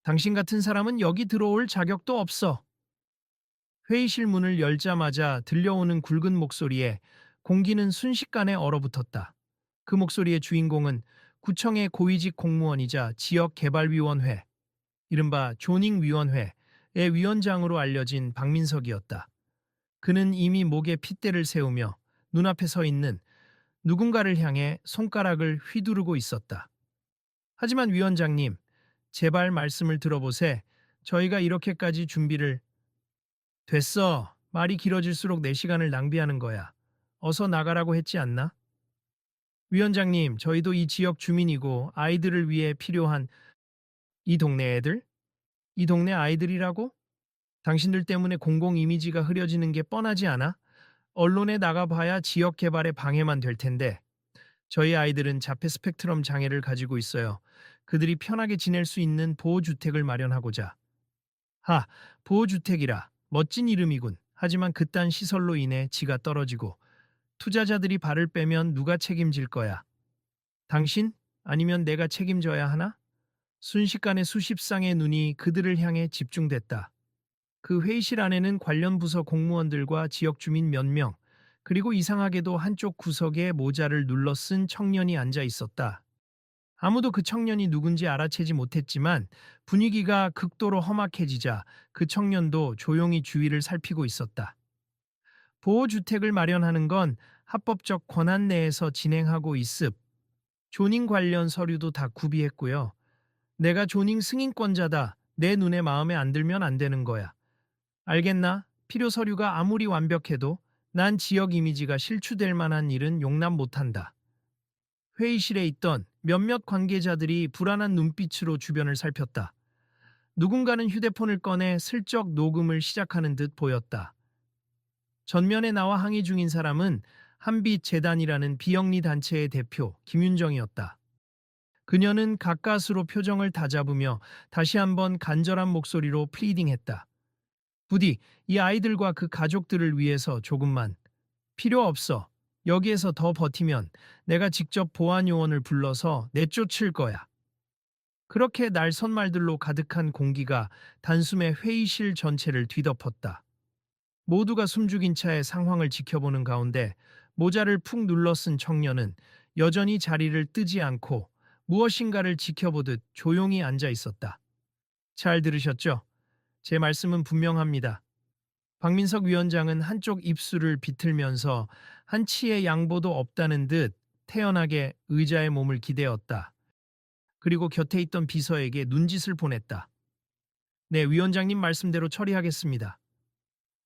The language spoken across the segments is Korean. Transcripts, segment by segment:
당신 같은 사람은 여기 들어올 자격도 없어. 회의실 문을 열자마자 들려오는 굵은 목소리에 공기는 순식간에 얼어붙었다. 그 목소리의 주인공은 구청의 고위직 공무원이자 지역개발위원회, 이른바 조닝위원회의 위원장으로 알려진 박민석이었다. 그는 이미 목에 핏대를 세우며 눈앞에 서 있는 누군가를 향해 손가락을 휘두르고 있었다. 하지만 위원장님, 제발 말씀을 들어보세. 저희가 이렇게까지 준비를... 됐어. 말이 길어질수록 내 시간을 낭비하는 거야. 어서 나가라고 했지 않나? 위원장님, 저희도 이 지역 주민이고 아이들을 위해 필요한... 이 동네 애들? 이 동네 아이들이라고? 당신들 때문에 공공 이미지가 흐려지는 게 뻔하지 않아? 언론에 나가봐야 지역 개발에 방해만 될 텐데. 저희 아이들은 자폐 스펙트럼 장애를 가지고 있어요. 그들이 편하게 지낼 수 있는 보호주택을 마련하고자. 하, 보호주택이라. 멋진 이름이군. 하지만 그딴 시설로 인해 지가 떨어지고 투자자들이 발을 빼면 누가 책임질 거야? 당신? 아니면 내가 책임져야 하나? 순식간에 수십 쌍의 눈이 그들을 향해 집중됐다. 그 회의실 안에는 관련 부서 공무원들과 지역 주민 몇 명, 그리고 이상하게도 한쪽 구석에 모자를 눌러 쓴 청년이 앉아 있었다. 아무도 그 청년이 누군지 알아채지 못했지만 분위기가 극도로 험악해지자 그 청년도 조용히 주위를 살피고 있었다. 보호주택을 마련하는 건 합법적 권한 내에서 진행하고 있습. 조닝 관련 서류도 다 구비했고요. 내가 조닝 승인권자다. 내 눈에 마음에 안 들면 안 되는 거야. 알겠나? 필요 서류가 아무리 완벽해도 난 지역 이미지가 실추될 만한 일은 용납 못한다. 회의실에 있던 몇몇 관계자들이 불안한 눈빛으로 주변을 살폈다. 누군가는 휴대폰을 꺼내 슬쩍 녹음을 시작하는 듯 보였다. 전면에 나와 항의 중인 사람은 한빛재단이라는 비영리 단체의 대표 김윤정이었다. 그녀는 가까스로 표정을 다잡으며 다시 한번 간절한 목소리로 플리딩했다. 부디 이 아이들과 그 가족들을 위해서 조금만. 필요 없어. 여기에서 더 버티면 내가 직접 보안요원을 불러서 내쫓을 거야. 그렇게 날선 말들로 가득한 공기가 단숨에 회의실 전체를 뒤덮었다. 모두가 숨죽인 차에 상황을 지켜보는 가운데 모자를 푹 눌러 쓴 청년은 여전히 자리를 뜨지 않고 무엇인가를 지켜보듯 조용히 앉아 있었다. 잘 들으셨죠? 제 말씀은 분명합니다. 박민석 위원장은 한쪽 입술을 비틀면서 한치의 양보도 없다는 듯 태연하게 의자에 몸을 기대었다. 그리고 곁에 있던 비서에게 눈짓을 보냈다. 네, 위원장님 말씀대로 처리하겠습니다.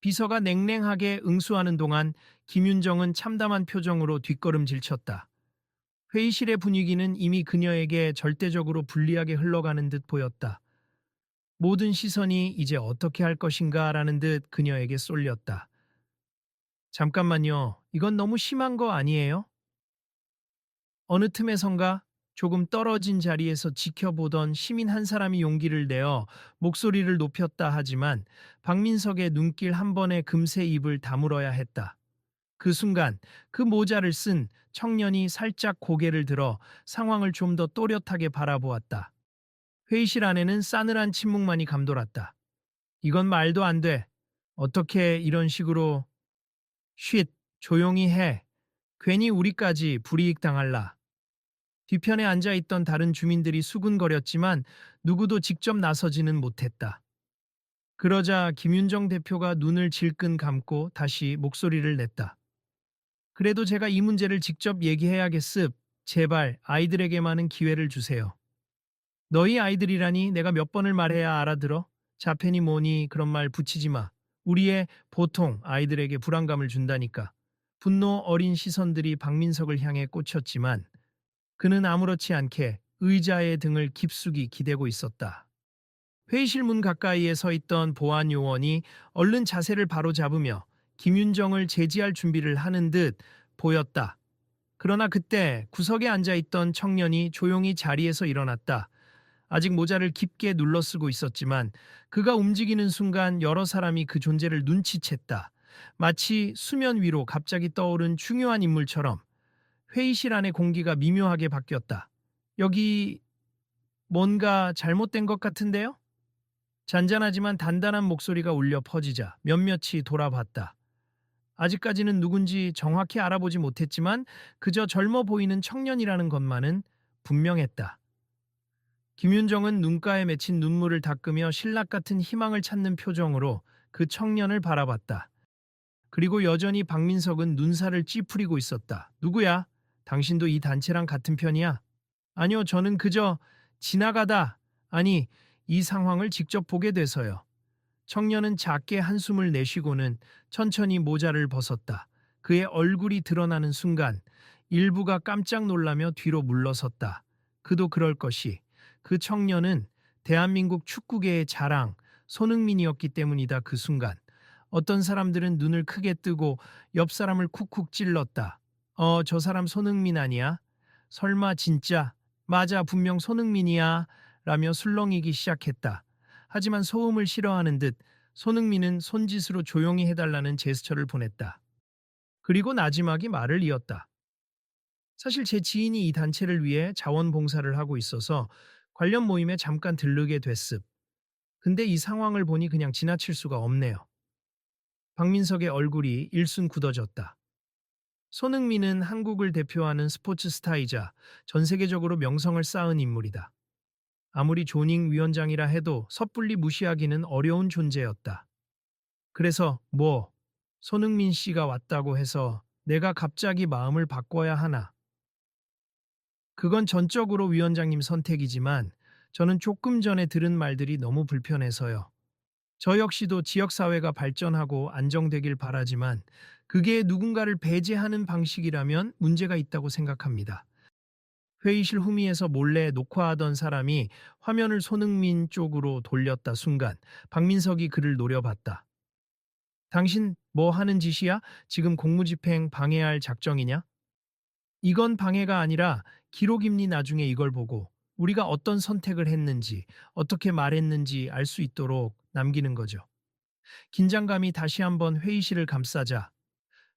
비서가 냉랭하게 응수하는 동안 김윤정은 참담한 표정으로 뒷걸음질 쳤다. 회의실의 분위기는 이미 그녀에게 절대적으로 불리하게 흘러가는 듯 보였다. 모든 시선이 이제 어떻게 할 것인가라는 듯 그녀에게 쏠렸다. 잠깐만요. 이건 너무 심한 거 아니에요? 어느 틈에선가 조금 떨어진 자리에서 지켜보던 시민 한 사람이 용기를 내어 목소리를 높였다 하지만 박민석의 눈길 한 번에 금세 입을 다물어야 했다. 그 순간 그 모자를 쓴 청년이 살짝 고개를 들어 상황을 좀 더 또렷하게 바라보았다. 회의실 안에는 싸늘한 침묵만이 감돌았다. 이건 말도 안 돼. 어떻게 이런 식으로... 쉿, 조용히 해. 괜히 우리까지 불이익 당할라. 뒤편에 앉아있던 다른 주민들이 수군거렸지만 누구도 직접 나서지는 못했다. 그러자 김윤정 대표가 눈을 질끈 감고 다시 목소리를 냈다. 그래도 제가 이 문제를 직접 얘기해야겠습. 제발 아이들에게만은 기회를 주세요. 너희 아이들이라니 내가 몇 번을 말해야 알아들어? 자폐니 뭐니 그런 말 붙이지 마. 우리의 보통 아이들에게 불안감을 준다니까. 분노 어린 시선들이 박민석을 향해 꽂혔지만 그는 아무렇지 않게 의자의 등을 깊숙이 기대고 있었다. 회의실 문 가까이에 서 있던 보안 요원이 얼른 자세를 바로잡으며 김윤정을 제지할 준비를 하는 듯 보였다. 그러나 그때 구석에 앉아있던 청년이 조용히 자리에서 일어났다. 아직 모자를 깊게 눌러쓰고 있었지만 그가 움직이는 순간 여러 사람이 그 존재를 눈치챘다. 마치 수면 위로 갑자기 떠오른 중요한 인물처럼 회의실 안의 공기가 미묘하게 바뀌었다. 여기 뭔가 잘못된 것 같은데요? 잔잔하지만 단단한 목소리가 울려 퍼지자 몇몇이 돌아봤다. 아직까지는 누군지 정확히 알아보지 못했지만 그저 젊어 보이는 청년이라는 것만은 분명했다. 김윤정은 눈가에 맺힌 눈물을 닦으며 신락 같은 희망을 찾는 표정으로 그 청년을 바라봤다. 그리고 여전히 박민석은 눈살을 찌푸리고 있었다. 누구야? 당신도 이 단체랑 같은 편이야? 아니요, 저는 그저 지나가다, 아니, 이 상황을 직접 보게 돼서요. 청년은 작게 한숨을 내쉬고는 천천히 모자를 벗었다. 그의 얼굴이 드러나는 순간 일부가 깜짝 놀라며 뒤로 물러섰다. 그도 그럴 것이. 그 청년은 대한민국 축구계의 자랑, 손흥민이었기 때문이다. 그 순간 어떤 사람들은 눈을 크게 뜨고 옆 사람을 쿡쿡 찔렀다. 저 사람 손흥민 아니야? 설마 진짜? 맞아, 분명 손흥민이야. 라며 술렁이기 시작했다. 하지만 소음을 싫어하는 듯 손흥민은 손짓으로 조용히 해달라는 제스처를 보냈다. 그리고 나지막이 말을 이었다. 사실 제 지인이 이 단체를 위해 자원봉사를 하고 있어서 관련 모임에 잠깐 들르게 됐습. 근데 이 상황을 보니 그냥 지나칠 수가 없네요. 박민석의 얼굴이 일순 굳어졌다. 손흥민은 한국을 대표하는 스포츠 스타이자 전 세계적으로 명성을 쌓은 인물이다. 아무리 조닝 위원장이라 해도 섣불리 무시하기는 어려운 존재였다. 그래서 손흥민 씨가 왔다고 해서 내가 갑자기 마음을 바꿔야 하나? 그건 전적으로 위원장님 선택이지만 저는 조금 전에 들은 말들이 너무 불편해서요. 저 역시도 지역사회가 발전하고 안정되길 바라지만 그게 누군가를 배제하는 방식이라면 문제가 있다고 생각합니다. 회의실 후미에서 몰래 녹화하던 사람이 화면을 손흥민 쪽으로 돌렸다 순간 박민석이 그를 노려봤다. 당신 뭐 하는 짓이야? 지금 공무집행 방해할 작정이냐? 이건 방해가 아니라 기록입니. 나중에 이걸 보고 우리가 어떤 선택을 했는지 어떻게 말했는지 알 수 있도록 남기는 거죠. 긴장감이 다시 한번 회의실을 감싸자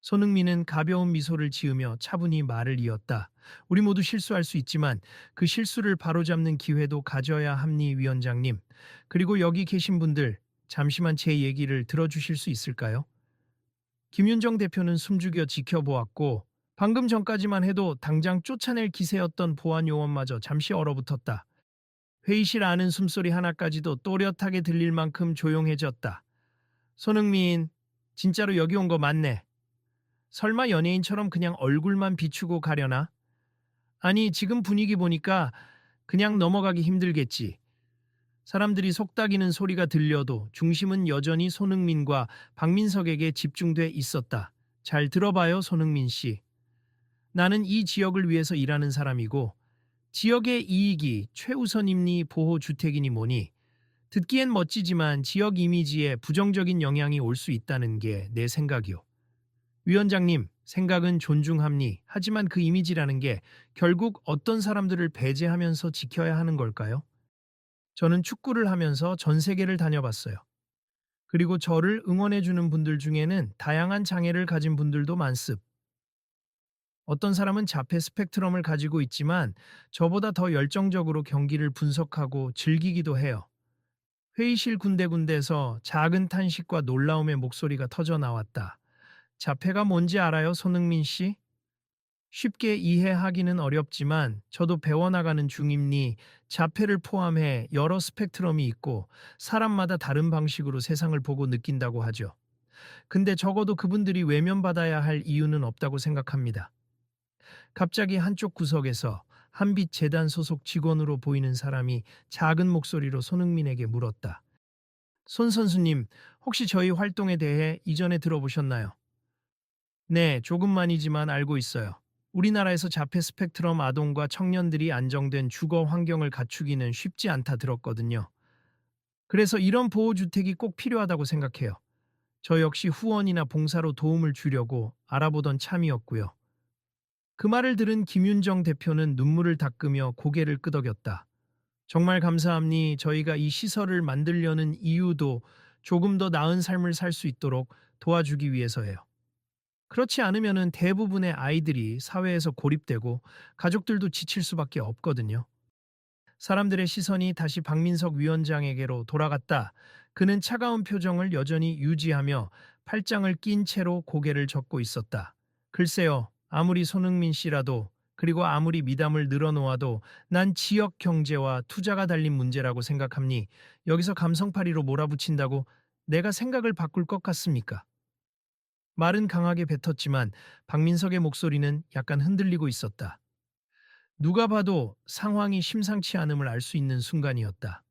손흥민은 가벼운 미소를 지으며 차분히 말을 이었다. 우리 모두 실수할 수 있지만 그 실수를 바로잡는 기회도 가져야 합니 위원장님. 그리고 여기 계신 분들 잠시만 제 얘기를 들어주실 수 있을까요? 김윤정 대표는 숨죽여 지켜보았고 방금 전까지만 해도 당장 쫓아낼 기세였던 보안 요원마저 잠시 얼어붙었다. 회의실 안은 숨소리 하나까지도 또렷하게 들릴 만큼 조용해졌다. 손흥민, 진짜로 여기 온 거 맞네. 설마 연예인처럼 그냥 얼굴만 비추고 가려나? 아니, 지금 분위기 보니까 그냥 넘어가기 힘들겠지. 사람들이 속닥이는 소리가 들려도 중심은 여전히 손흥민과 박민석에게 집중돼 있었다. 잘 들어봐요, 손흥민 씨. 나는 이 지역을 위해서 일하는 사람이고 지역의 이익이 최우선임니 보호주택이니 뭐니 듣기엔 멋지지만 지역 이미지에 부정적인 영향이 올 수 있다는 게 내 생각이요. 위원장님, 생각은 존중합니. 하지만 그 이미지라는 게 결국 어떤 사람들을 배제하면서 지켜야 하는 걸까요? 저는 축구를 하면서 전 세계를 다녀봤어요. 그리고 저를 응원해주는 분들 중에는 다양한 장애를 가진 분들도 많습. 어떤 사람은 자폐 스펙트럼을 가지고 있지만 저보다 더 열정적으로 경기를 분석하고 즐기기도 해요. 회의실 군데군데에서 작은 탄식과 놀라움의 목소리가 터져 나왔다. 자폐가 뭔지 알아요, 손흥민 씨? 쉽게 이해하기는 어렵지만 저도 배워나가는 중임니 자폐를 포함해 여러 스펙트럼이 있고 사람마다 다른 방식으로 세상을 보고 느낀다고 하죠. 근데 적어도 그분들이 외면받아야 할 이유는 없다고 생각합니다. 갑자기 한쪽 구석에서 한빛 재단 소속 직원으로 보이는 사람이 작은 목소리로 손흥민에게 물었다. 손 선수님, 혹시 저희 활동에 대해 이전에 들어보셨나요? 네, 조금만이지만 알고 있어요. 우리나라에서 자폐 스펙트럼 아동과 청년들이 안정된 주거 환경을 갖추기는 쉽지 않다 들었거든요. 그래서 이런 보호주택이 꼭 필요하다고 생각해요. 저 역시 후원이나 봉사로 도움을 주려고 알아보던 참이었고요. 그 말을 들은 김윤정 대표는 눈물을 닦으며 고개를 끄덕였다. 정말 감사합니. 저희가 이 시설을 만들려는 이유도 조금 더 나은 삶을 살 수 있도록 도와주기 위해서예요. 그렇지 않으면 대부분의 아이들이 사회에서 고립되고 가족들도 지칠 수밖에 없거든요. 사람들의 시선이 다시 박민석 위원장에게로 돌아갔다. 그는 차가운 표정을 여전히 유지하며 팔짱을 낀 채로 고개를 젓고 있었다. 글쎄요, 아무리 손흥민 씨라도 그리고 아무리 미담을 늘어놓아도 난 지역 경제와 투자가 달린 문제라고 생각합니. 여기서 감성파리로 몰아붙인다고 내가 생각을 바꿀 것 같습니까? 말은 강하게 뱉었지만 박민석의 목소리는 약간 흔들리고 있었다. 누가 봐도 상황이 심상치 않음을 알 수 있는 순간이었다.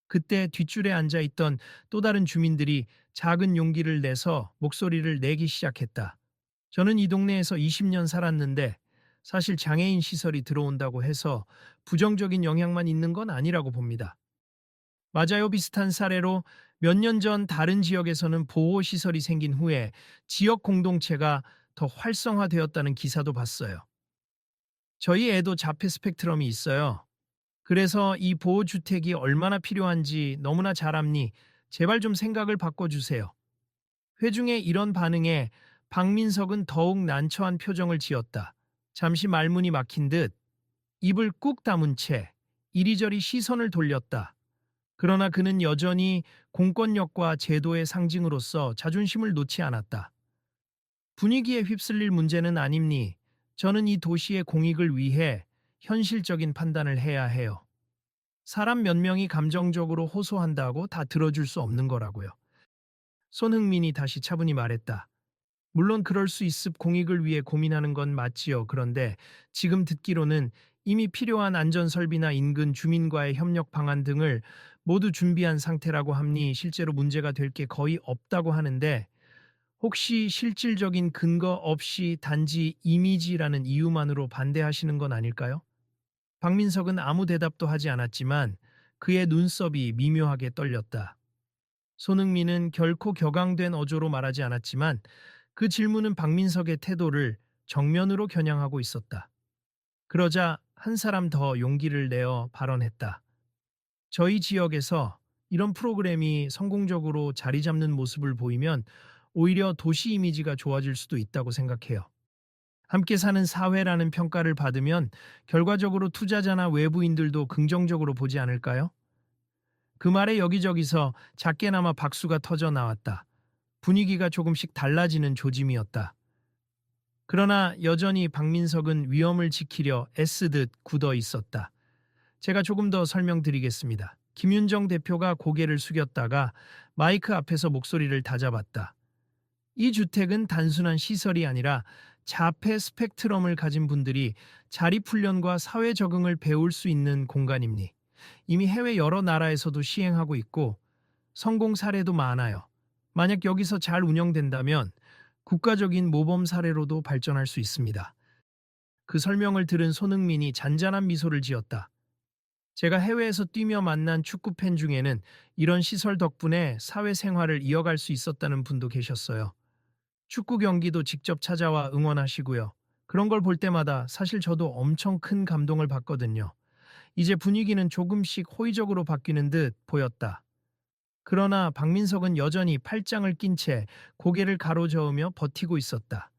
그때 뒷줄에 앉아 있던 또 다른 주민들이 작은 용기를 내서 목소리를 내기 시작했다. 저는 이 동네에서 20년 살았는데 사실 장애인 시설이 들어온다고 해서 부정적인 영향만 있는 건 아니라고 봅니다. 맞아요. 비슷한 사례로 몇 년 전 다른 지역에서는 보호시설이 생긴 후에 지역 공동체가 더 활성화되었다는 기사도 봤어요. 저희 애도 자폐 스펙트럼이 있어요. 그래서 이 보호주택이 얼마나 필요한지 너무나 잘 압니. 제발 좀 생각을 바꿔주세요. 회중의 이런 반응에 박민석은 더욱 난처한 표정을 지었다. 잠시 말문이 막힌 듯 입을 꾹 다문 채 이리저리 시선을 돌렸다. 그러나 그는 여전히 공권력과 제도의 상징으로서 자존심을 놓지 않았다. 분위기에 휩쓸릴 문제는 아닙니. 저는 이 도시의 공익을 위해 현실적인 판단을 해야 해요. 사람 몇 명이 감정적으로 호소한다고 다 들어줄 수 없는 거라고요. 손흥민이 다시 차분히 말했다. 물론 그럴 수 있습. 공익을 위해 고민하는 건 맞지요. 그런데 지금 듣기로는 이미 필요한 안전설비나 인근 주민과의 협력 방안 등을 모두 준비한 상태라고 함니. 실제로 문제가 될 게 거의 없다고 하는데 혹시 실질적인 근거 없이 단지 이미지라는 이유만으로 반대하시는 건 아닐까요? 박민석은 아무 대답도 하지 않았지만 그의 눈썹이 미묘하게 떨렸다. 손흥민은 결코 격앙된 어조로 말하지 않았지만 그 질문은 박민석의 태도를 정면으로 겨냥하고 있었다. 그러자 한 사람 더 용기를 내어 발언했다. 저희 지역에서 이런 프로그램이 성공적으로 자리 잡는 모습을 보이면 오히려 도시 이미지가 좋아질 수도 있다고 생각해요. 함께 사는 사회라는 평가를 받으면 결과적으로 투자자나 외부인들도 긍정적으로 보지 않을까요? 그 말에 여기저기서 작게나마 박수가 터져 나왔다. 분위기가 조금씩 달라지는 조짐이었다. 그러나 여전히 박민석은 위험을 지키려 애쓰듯 굳어 있었다. 제가 조금 더 설명드리겠습니다. 김윤정 대표가 고개를 숙였다가 마이크 앞에서 목소리를 다잡았다. 이 주택은 단순한 시설이 아니라 자폐 스펙트럼을 가진 분들이 자립훈련과 사회 적응을 배울 수 있는 공간입니다. 이미 해외 여러 나라에서도 시행하고 있고 성공 사례도 많아요. 만약 여기서 잘 운영된다면 국가적인 모범 사례로도 발전할 수 있습니다. 그 설명을 들은 손흥민이 잔잔한 미소를 지었다. 제가 해외에서 뛰며 만난 축구팬 중에는 이런 시설 덕분에 사회생활을 이어갈 수 있었다는 분도 계셨어요. 축구 경기도 직접 찾아와 응원하시고요. 그런 걸 볼 때마다 사실 저도 엄청 큰 감동을 받거든요. 이제 분위기는 조금씩 호의적으로 바뀌는 듯 보였다. 그러나 박민석은 여전히 팔짱을 낀 채 고개를 가로저으며 버티고 있었다.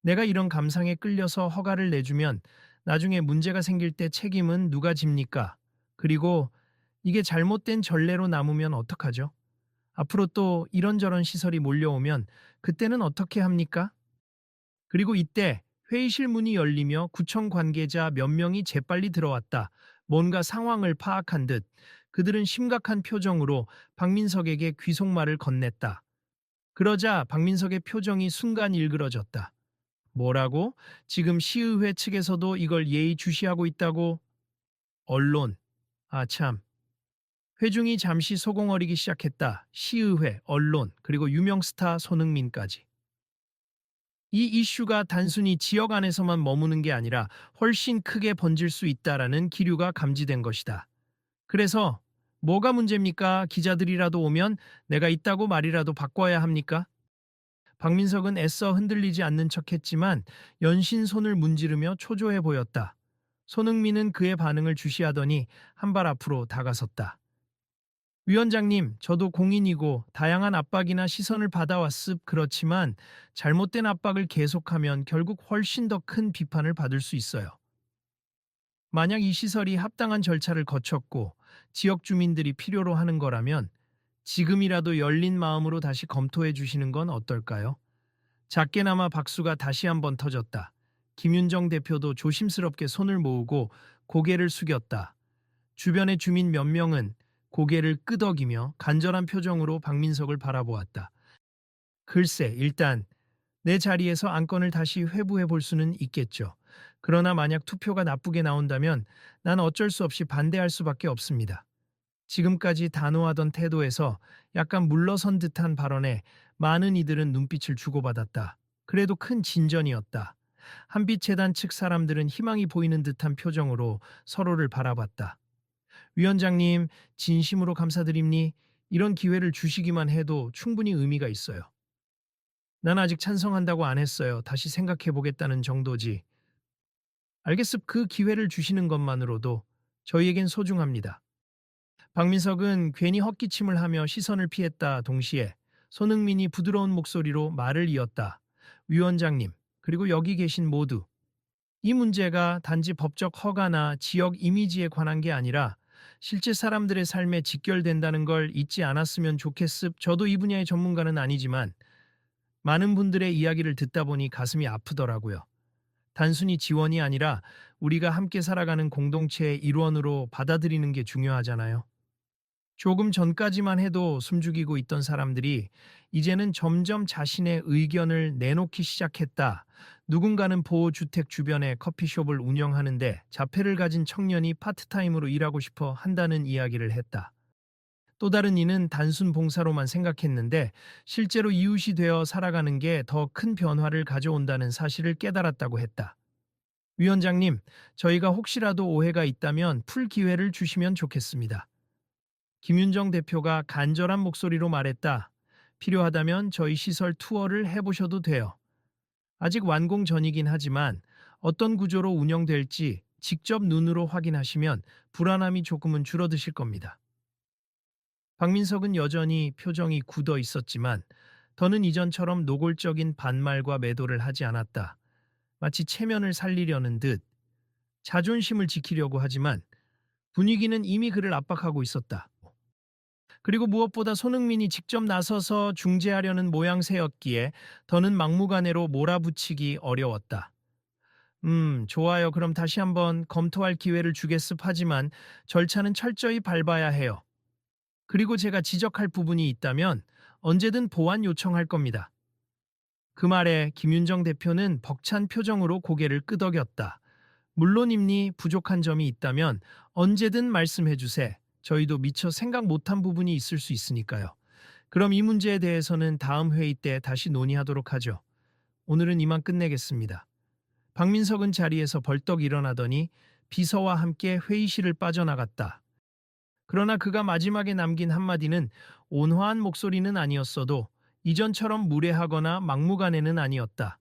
내가 이런 감상에 끌려서 허가를 내주면 나중에 문제가 생길 때 책임은 누가 집니까? 그리고 이게 잘못된 전례로 남으면 어떡하죠? 앞으로 또 이런저런 시설이 몰려오면 그때는 어떻게 합니까? 그리고 이때 회의실 문이 열리며 구청 관계자 몇 명이 재빨리 들어왔다. 뭔가 상황을 파악한 듯 그들은 심각한 표정으로 박민석에게 귀속말을 건넸다. 그러자 박민석의 표정이 순간 일그러졌다. 뭐라고? 지금 시의회 측에서도 이걸 예의주시하고 있다고? 언론. 아 참. 회중이 잠시 소공어리기 시작했다. 시의회, 언론, 그리고 유명 스타 손흥민까지. 이 이슈가 단순히 지역 안에서만 머무는 게 아니라 훨씬 크게 번질 수 있다라는 기류가 감지된 것이다. 그래서 뭐가 문제입니까? 기자들이라도 오면 내가 있다고 말이라도 바꿔야 합니까? 박민석은 애써 흔들리지 않는 척했지만 연신 손을 문지르며 초조해 보였다. 손흥민은 그의 반응을 주시하더니 한 발 앞으로 다가섰다. 위원장님, 저도 공인이고 다양한 압박이나 시선을 받아왔습. 그렇지만 잘못된 압박을 계속하면 결국 훨씬 더 큰 비판을 받을 수 있어요. 만약 이 시설이 합당한 절차를 거쳤고 지역 주민들이 필요로 하는 거라면 지금이라도 열린 마음으로 다시 검토해 주시는 건 어떨까요? 작게나마 박수가 다시 한번 터졌다. 김윤정 대표도 조심스럽게 손을 모으고 고개를 숙였다. 주변의 주민 몇 명은 고개를 끄덕이며 간절한 표정으로 박민석을 바라보았다. 글쎄, 일단 내 자리에서 안건을 다시 회부해 볼 수는 있겠죠. 그러나 만약 투표가 나쁘게 나온다면 난 어쩔 수 없이 반대할 수밖에 없습니다. 지금까지 단호하던 태도에서 약간 물러선 듯한 발언에 많은 이들은 눈빛을 주고받았다. 그래도 큰 진전이었다. 한빛재단 측 사람들은 희망이 보이는 듯한 표정으로 서로를 바라봤다. 위원장님, 진심으로 감사드립니. 이런 기회를 주시기만 해도 충분히 의미가 있어요. 난 아직 찬성한다고 안 했어요. 다시 생각해 보겠다는 정도지. 알겠습. 그 기회를 주시는 것만으로도 저희에겐 소중합니다. 박민석은 괜히 헛기침을 하며 시선을 피했다. 동시에 손흥민이 부드러운 목소리로 말을 이었다. 위원장님, 그리고 여기 계신 모두. 이 문제가 단지 법적 허가나 지역 이미지에 관한 게 아니라 실제 사람들의 삶에 직결된다는 걸 잊지 않았으면 좋겠습. 저도 이 분야의 전문가는 아니지만 많은 분들의 이야기를 듣다 보니 가슴이 아프더라고요. 단순히 지원이 아니라 우리가 함께 살아가는 공동체의 일원으로 받아들이는 게 중요하잖아요. 조금 전까지만 해도 숨죽이고 있던 사람들이 이제는 점점 자신의 의견을 내놓기 시작했다. 누군가는 보호주택 주변에 커피숍을 운영하는데 자폐를 가진 청년이 파트타임으로 일하고 싶어 한다는 이야기를 했다. 또 다른 이는 단순 봉사로만 생각했는데 실제로 이웃이 되어 살아가는 게 더 큰 변화를 가져온다는 사실을 깨달았다고 했다. 위원장님, 저희가 혹시라도 오해가 있다면 풀 기회를 주시면 좋겠습니다. 김윤정 대표가 간절한 목소리로 말했다. 필요하다면 저희 시설 투어를 해보셔도 돼요. 아직 완공 전이긴 하지만 어떤 구조로 운영될지 직접 눈으로 확인하시면 불안함이 조금은 줄어드실 겁니다. 박민석은 여전히 표정이 굳어 있었지만 더는 이전처럼 노골적인 반말과 매도를 하지 않았다. 마치 체면을 살리려는 듯 자존심을 지키려고 하지만 분위기는 이미 그를 압박하고 있었다. 그리고 무엇보다 손흥민이 직접 나서서 중재하려는 모양새였기에 더는 막무가내로 몰아붙이기 어려웠다. 좋아요. 그럼 다시 한번 검토할 기회를 주겠습. 하지만 절차는 철저히 밟아야 해요. 그리고 제가 지적할 부분이 있다면 언제든 보완 요청할 겁니다. 그 말에 김윤정 대표는 벅찬 표정으로 고개를 끄덕였다. 물론입니. 부족한 점이 있다면 언제든 말씀해 주세. 저희도 미처 생각 못한 부분이 있을 수 있으니까요. 그럼 이 문제에 대해서는 다음 회의 때 다시 논의하도록 하죠. 오늘은 이만 끝내겠습니다. 박민석은 자리에서 벌떡 일어나더니 비서와 함께 회의실을 빠져나갔다. 그러나 그가 마지막에 남긴 한마디는 온화한 목소리는 아니었어도 이전처럼 무례하거나 막무가내는 아니었다.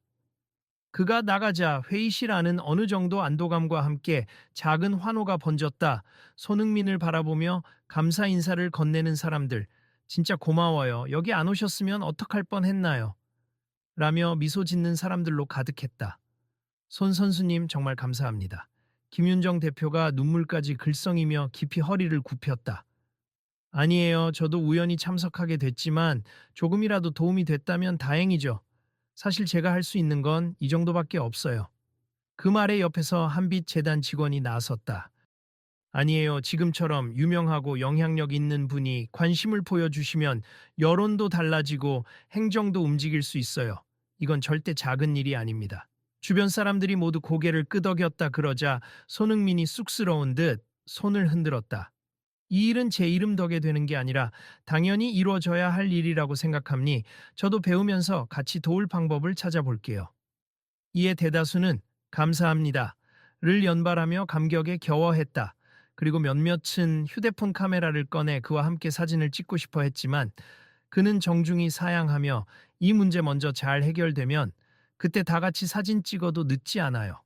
그가 나가자 회의실 안은 어느 정도 안도감과 함께 작은 환호가 번졌다. 손흥민을 바라보며 감사 인사를 건네는 사람들. 진짜 고마워요. 여기 안 오셨으면 어떡할 뻔했나요? 라며 미소 짓는 사람들로 가득했다. 손 선수님 정말 감사합니다. 김윤정 대표가 눈물까지 글썽이며 깊이 허리를 굽혔다. 아니에요. 저도 우연히 참석하게 됐지만 조금이라도 도움이 됐다면 다행이죠. 사실 제가 할 수 있는 건 이 정도밖에 없어요. 그 말에 옆에서 한빛 재단 직원이 나섰다. 아니에요. 지금처럼 유명하고 영향력 있는 분이 관심을 보여주시면 여론도 달라지고 행정도 움직일 수 있어요. 이건 절대 작은 일이 아닙니다. 주변 사람들이 모두 고개를 끄덕였다. 그러자 손흥민이 쑥스러운 듯 손을 흔들었다. 이 일은 제 이름 덕에 되는 게 아니라 당연히 이루어져야 할 일이라고 생각합니. 저도 배우면서 같이 도울 방법을 찾아볼게요. 이에 대다수는 감사합니다를 연발하며 감격에 겨워했다. 그리고 몇몇은 휴대폰 카메라를 꺼내 그와 함께 사진을 찍고 싶어 했지만 그는 정중히 사양하며 이 문제 먼저 잘 해결되면 그때 다 같이 사진 찍어도 늦지 않아요.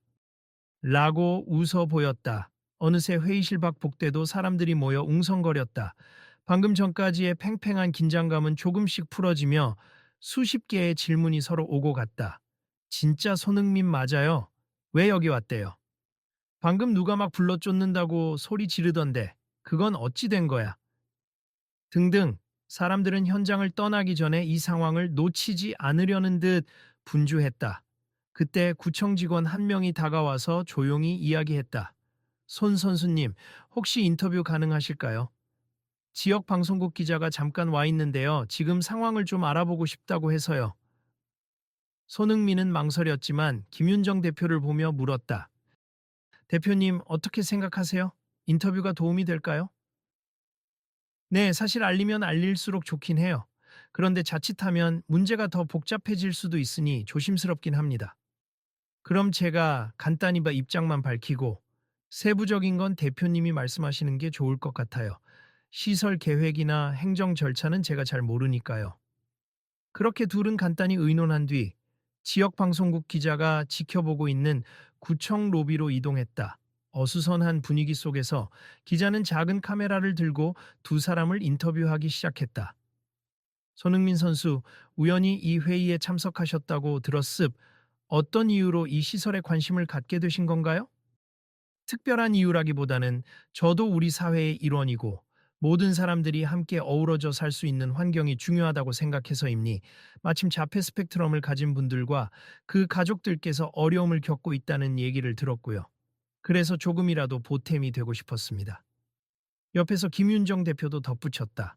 라고 웃어 보였다. 어느새 회의실 밖 복대도 사람들이 모여 웅성거렸다. 방금 전까지의 팽팽한 긴장감은 조금씩 풀어지며 수십 개의 질문이 서로 오고 갔다. 진짜 손흥민 맞아요? 왜 여기 왔대요? 방금 누가 막 불러 쫓는다고 소리 지르던데 그건 어찌 된 거야? 등등. 사람들은 현장을 떠나기 전에 이 상황을 놓치지 않으려는 듯 분주했다. 그때 구청 직원 한 명이 다가와서 조용히 이야기했다. 손 선수님, 혹시 인터뷰 가능하실까요? 지역 방송국 기자가 잠깐 와 있는데요. 지금 상황을 좀 알아보고 싶다고 해서요. 손흥민은 망설였지만 김윤정 대표를 보며 물었다. 대표님, 어떻게 생각하세요? 인터뷰가 도움이 될까요? 네, 사실 알리면 알릴수록 좋긴 해요. 그런데 자칫하면 문제가 더 복잡해질 수도 있으니 조심스럽긴 합니다. 그럼 제가 간단히 입장만 밝히고 세부적인 건 대표님이 말씀하시는 게 좋을 것 같아요. 시설 계획이나 행정 절차는 제가 잘 모르니까요. 그렇게 둘은 간단히 의논한 뒤 지역 방송국 기자가 지켜보고 있는 구청 로비로 이동했다. 어수선한 분위기 속에서 기자는 작은 카메라를 들고 두 사람을 인터뷰하기 시작했다. 손흥민 선수, 우연히 이 회의에 참석하셨다고 들었습. 어떤 이유로 이 시설에 관심을 갖게 되신 건가요? 특별한 이유라기보다는 저도 우리 사회의 일원이고 모든 사람들이 함께 어우러져 살 수 있는 환경이 중요하다고 생각해서입니. 마침 자폐 스펙트럼을 가진 분들과 그 가족들께서 어려움을 겪고 있다는 얘기를 들었고요. 그래서 조금이라도 보탬이 되고 싶었습니다. 옆에서 김윤정 대표도 덧붙였다.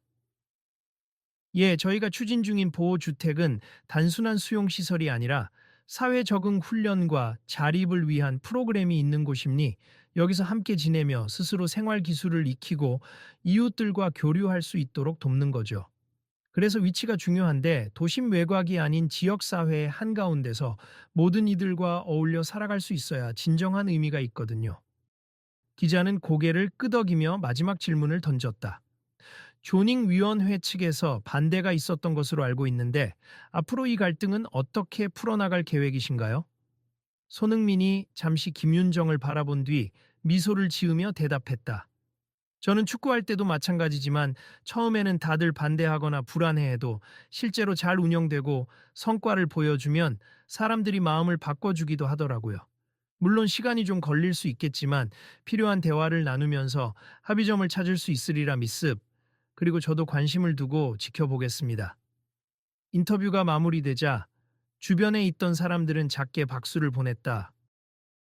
예, 저희가 추진 중인 보호주택은 단순한 수용시설이 아니라 사회 적응 훈련과 자립을 위한 프로그램이 있는 곳입니. 여기서 함께 지내며 스스로 생활 기술을 익히고 이웃들과 교류할 수 있도록 돕는 거죠. 그래서 위치가 중요한데 도심 외곽이 아닌 지역사회의 한가운데서 모든 이들과 어울려 살아갈 수 있어야 진정한 의미가 있거든요. 기자는 고개를 끄덕이며 마지막 질문을 던졌다. 조닝 위원회 측에서 반대가 있었던 것으로 알고 있는데 앞으로 이 갈등은 어떻게 풀어나갈 계획이신가요? 손흥민이 잠시 김윤정을 바라본 뒤 미소를 지으며 대답했다. 저는 축구할 때도 마찬가지지만 처음에는 다들 반대하거나 불안해해도 실제로 잘 운영되고 성과를 보여주면 사람들이 마음을 바꿔주기도 하더라고요. 물론 시간이 좀 걸릴 수 있겠지만 필요한 대화를 나누면서 합의점을 찾을 수 있으리라 믿습. 그리고 저도 관심을 두고 지켜보겠습니다. 인터뷰가 마무리되자 주변에 있던 사람들은 작게 박수를 보냈다.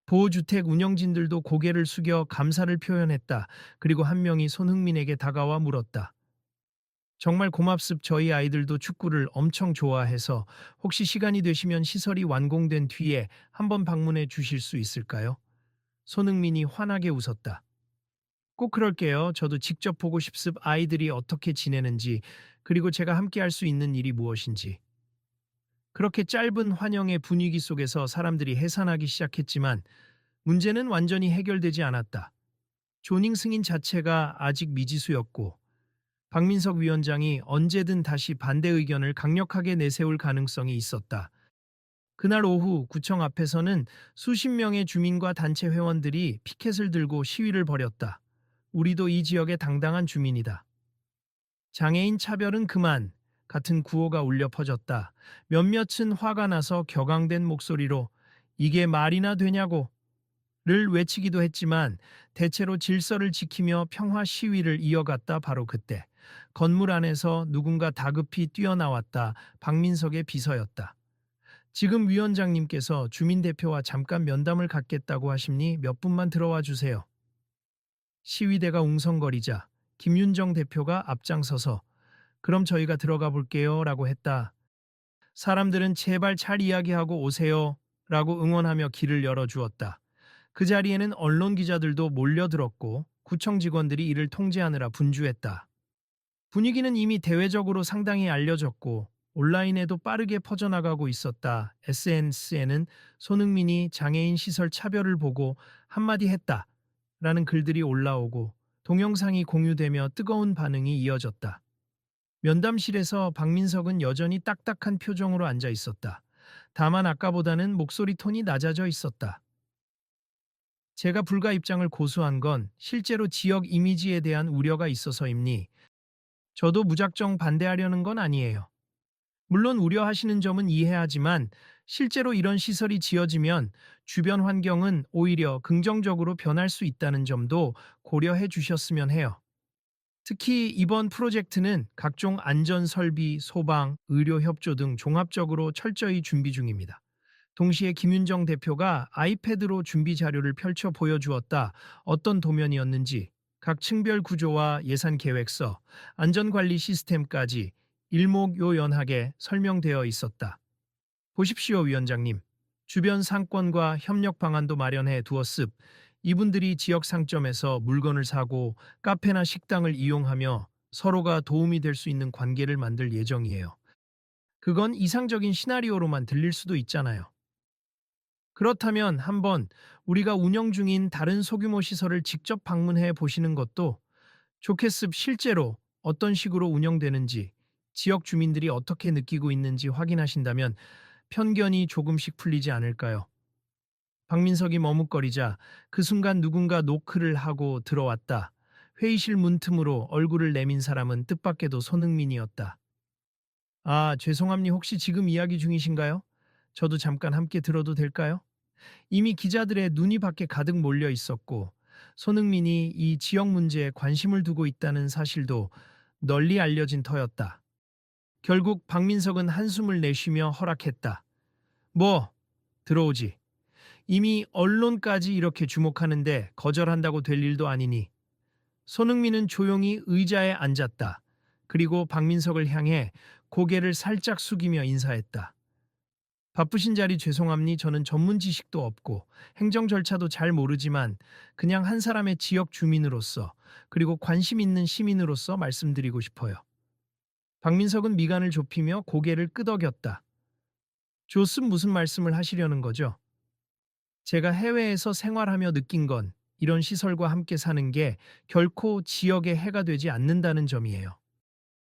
보호주택 운영진들도 고개를 숙여 감사를 표현했다. 그리고 한 명이 손흥민에게 다가와 물었다. 정말 고맙습. 저희 아이들도 축구를 엄청 좋아해서 혹시 시간이 되시면 시설이 완공된 뒤에 한번 방문해 주실 수 있을까요? 손흥민이 환하게 웃었다. 꼭 그럴게요. 저도 직접 보고 싶습. 아이들이 어떻게 지내는지, 그리고 제가 함께 할 수 있는 일이 무엇인지. 그렇게 짧은 환영의 분위기 속에서 사람들이 해산하기 시작했지만 문제는 완전히 해결되지 않았다. 조닝 승인 자체가 아직 미지수였고 박민석 위원장이 언제든 다시 반대 의견을 강력하게 내세울 가능성이 있었다. 그날 오후 구청 앞에서는 수십 명의 주민과 단체 회원들이 피켓을 들고 시위를 벌였다. 우리도 이 지역의 당당한 주민이다. 장애인 차별은 그만 같은 구호가 울려 퍼졌다. 몇몇은 화가 나서 격앙된 목소리로 이게 말이나 되냐고 를 외치기도 했지만 대체로 질서를 지키며 평화 시위를 이어갔다. 바로 그때 건물 안에서 누군가 다급히 뛰어나왔다. 박민석의 비서였다. 지금 위원장님께서 주민 대표와 잠깐 면담을 갖겠다고 하십니 몇 분만 들어와 주세요. 시위대가 웅성거리자 김윤정 대표가 앞장서서 그럼 저희가 들어가 볼게요 라고 했다. 사람들은 제발 잘 이야기하고 오세요 라고 응원하며 길을 열어주었다. 그 자리에는 언론 기자들도 몰려들었고 구청 직원들이 이를 통제하느라 분주했다. 분위기는 이미 대외적으로 상당히 알려졌고 온라인에도 빠르게 퍼져나가고 있었다. SNS에는 손흥민이 장애인 시설 차별을 보고 한마디 했다 라는 글들이 올라오고 동영상이 공유되며 뜨거운 반응이 이어졌다. 면담실에서 박민석은 여전히 딱딱한 표정으로 앉아 있었다. 다만 아까보다는 목소리 톤이 낮아져 있었다. 제가 불가 입장을 고수한 건 실제로 지역 이미지에 대한 우려가 있어서입니. 저도 무작정 반대하려는 건 아니에요. 물론 우려하시는 점은 이해하지만 실제로 이런 시설이 지어지면 주변 환경은 오히려 긍정적으로 변할 수 있다는 점도 고려해 주셨으면 해요. 특히 이번 프로젝트는 각종 안전 설비, 소방, 의료 협조 등 종합적으로 철저히 준비 중입니다. 동시에 김윤정 대표가 아이패드로 준비 자료를 펼쳐 보여주었다. 어떤 도면이었는지, 각 층별 구조와 예산 계획서, 안전관리 시스템까지 일목요연하게 설명되어 있었다. 보십시오, 위원장님. 주변 상권과 협력 방안도 마련해 두었습. 이분들이 지역 상점에서 물건을 사고 카페나 식당을 이용하며 서로가 도움이 될 수 있는 관계를 만들 예정이에요. 그건 이상적인 시나리오로만 들릴 수도 있잖아요. 그렇다면 한번 우리가 운영 중인 다른 소규모 시설을 직접 방문해 보시는 것도 좋겠습. 실제로 어떤 식으로 운영되는지, 지역 주민들이 어떻게 느끼고 있는지 확인하신다면 편견이 조금씩 풀리지 않을까요? 박민석이 머뭇거리자 그 순간 누군가 노크를 하고 들어왔다. 회의실 문틈으로 얼굴을 내민 사람은 뜻밖에도 손흥민이었다. 아, 죄송합니 혹시 지금 이야기 중이신가요? 저도 잠깐 함께 들어도 될까요? 이미 기자들의 눈이 밖에 가득 몰려 있었고 손흥민이 이 지역 문제에 관심을 두고 있다는 사실도 널리 알려진 터였다. 결국 박민석은 한숨을 내쉬며 허락했다. 뭐, 들어오지. 이미 언론까지 이렇게 주목하는데 거절한다고 될 일도 아니니. 손흥민은 조용히 의자에 앉았다. 그리고 박민석을 향해 고개를 살짝 숙이며 인사했다. 바쁘신 자리 죄송합니 저는 전문 지식도 없고 행정 절차도 잘 모르지만 그냥 한 사람의 지역 주민으로서 그리고 관심 있는 시민으로서 말씀드리고 싶어요. 박민석은 미간을 좁히며 고개를 끄덕였다. 좋습 무슨 말씀을 하시려는 거죠? 제가 해외에서 생활하며 느낀 건 이런 시설과 함께 사는 게 결코 지역에 해가 되지 않는다는 점이에요.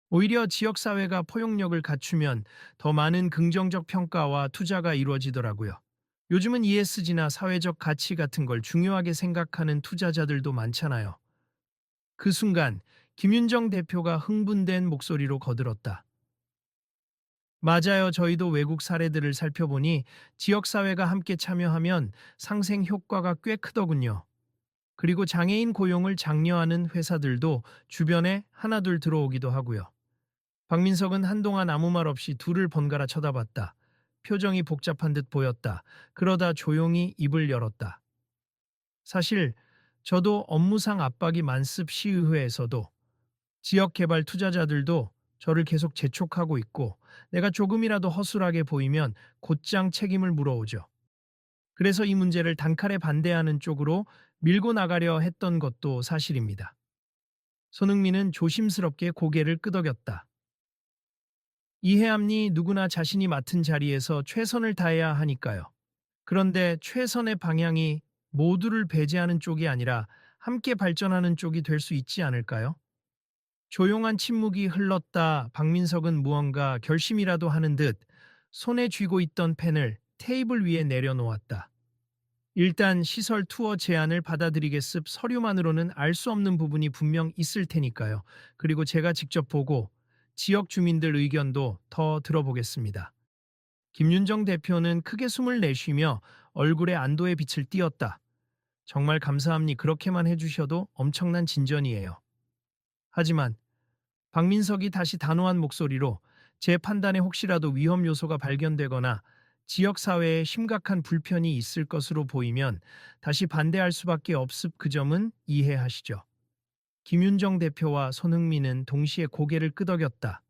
오히려 지역사회가 포용력을 갖추면 더 많은 긍정적 평가와 투자가 이루어지더라고요. 요즘은 ESG나 사회적 가치 같은 걸 중요하게 생각하는 투자자들도 많잖아요. 그 순간 김윤정 대표가 흥분된 목소리로 거들었다. 맞아요. 저희도 외국 사례들을 살펴보니 지역사회가 함께 참여하면 상생 효과가 꽤 크더군요. 그리고 장애인 고용을 장려하는 회사들도 주변에 하나둘 들어오기도 하고요. 박민석은 한동안 아무 말 없이 둘을 번갈아 쳐다봤다. 표정이 복잡한 듯 보였다. 그러다 조용히 입을 열었다. 사실 저도 업무상 압박이 많습. 시의회에서도 지역개발 투자자들도 저를 계속 재촉하고 있고 내가 조금이라도 허술하게 보이면 곧장 책임을 물어오죠. 그래서 이 문제를 단칼에 반대하는 쪽으로 밀고 나가려 했던 것도 사실입니다. 손흥민은 조심스럽게 고개를 끄덕였다. 이해함니 누구나 자신이 맡은 자리에서 최선을 다해야 하니까요. 그런데 최선의 방향이 모두를 배제하는 쪽이 아니라 함께 발전하는 쪽이 될 수 있지 않을까요? 조용한 침묵이 흘렀다. 박민석은 무언가 결심이라도 하는 듯 손에 쥐고 있던 펜을 테이블 위에 내려놓았다. 일단 시설 투어 제안을 받아들이겠습. 서류만으로는 알 수 없는 부분이 분명 있을 테니까요. 그리고 제가 직접 보고 지역 주민들 의견도 더 들어보겠습니다. 김윤정 대표는 크게 숨을 내쉬며 얼굴에 안도의 빛을 띄었다. 정말 감사합니 그렇게만 해주셔도 엄청난 진전이에요. 하지만 박민석이 다시 단호한 목소리로 제 판단에 혹시라도 위험 요소가 발견되거나 지역사회에 심각한 불편이 있을 것으로 보이면 다시 반대할 수밖에 없습. 그 점은 이해하시죠. 김윤정 대표와 손흥민은 동시에 고개를 끄덕였다.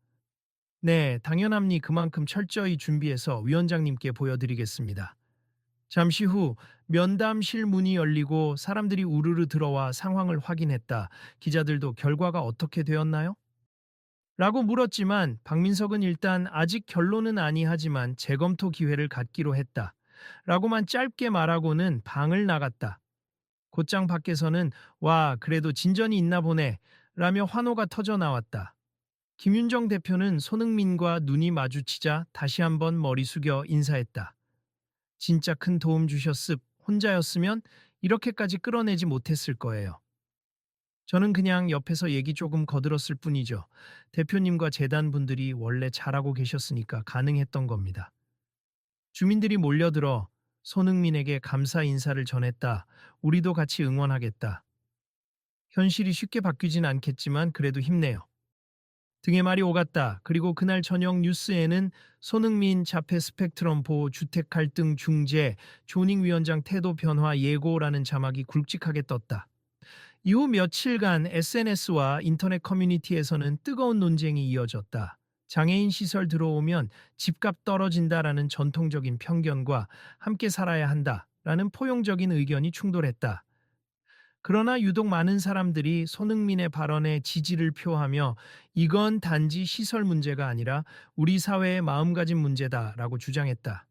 네, 당연합니 그만큼 철저히 준비해서 위원장님께 보여드리겠습니다. 잠시 후 면담실 문이 열리고 사람들이 우르르 들어와 상황을 확인했다. 기자들도 결과가 어떻게 되었나요? 라고 물었지만 박민석은 일단 아직 결론은 아니하지만 재검토 기회를 갖기로 했다. 라고만 짧게 말하고는 방을 나갔다. 곧장 밖에서는 와 그래도 진전이 있나 보네 라며 환호가 터져 나왔다. 김윤정 대표는 손흥민과 눈이 마주치자 다시 한번 머리 숙여 인사했다. 진짜 큰 도움 주셨습. 혼자였으면 이렇게까지 끌어내지 못했을 거예요. 저는 그냥 옆에서 얘기 조금 거들었을 뿐이죠. 대표님과 재단 분들이 원래 잘하고 계셨으니까 가능했던 겁니다. 주민들이 몰려들어 손흥민에게 감사 인사를 전했다. 우리도 같이 응원하겠다. 현실이 쉽게 바뀌진 않겠지만 그래도 힘내요. 등의 말이 오갔다. 그리고 그날 저녁 뉴스에는 손흥민 자폐 스펙트럼 보호 주택 갈등 중재 조닝 위원장 태도 변화 예고라는 자막이 굵직하게 떴다. 이후 며칠간 SNS와 인터넷 커뮤니티에서는 뜨거운 논쟁이 이어졌다. 장애인 시설 들어오면 집값 떨어진다라는 전통적인 편견과 함께 살아야 한다라는 포용적인 의견이 충돌했다. 그러나 유독 많은 사람들이 손흥민의 발언에 지지를 표하며 이건 단지 시설 문제가 아니라 우리 사회의 마음가짐 문제다라고 주장했다.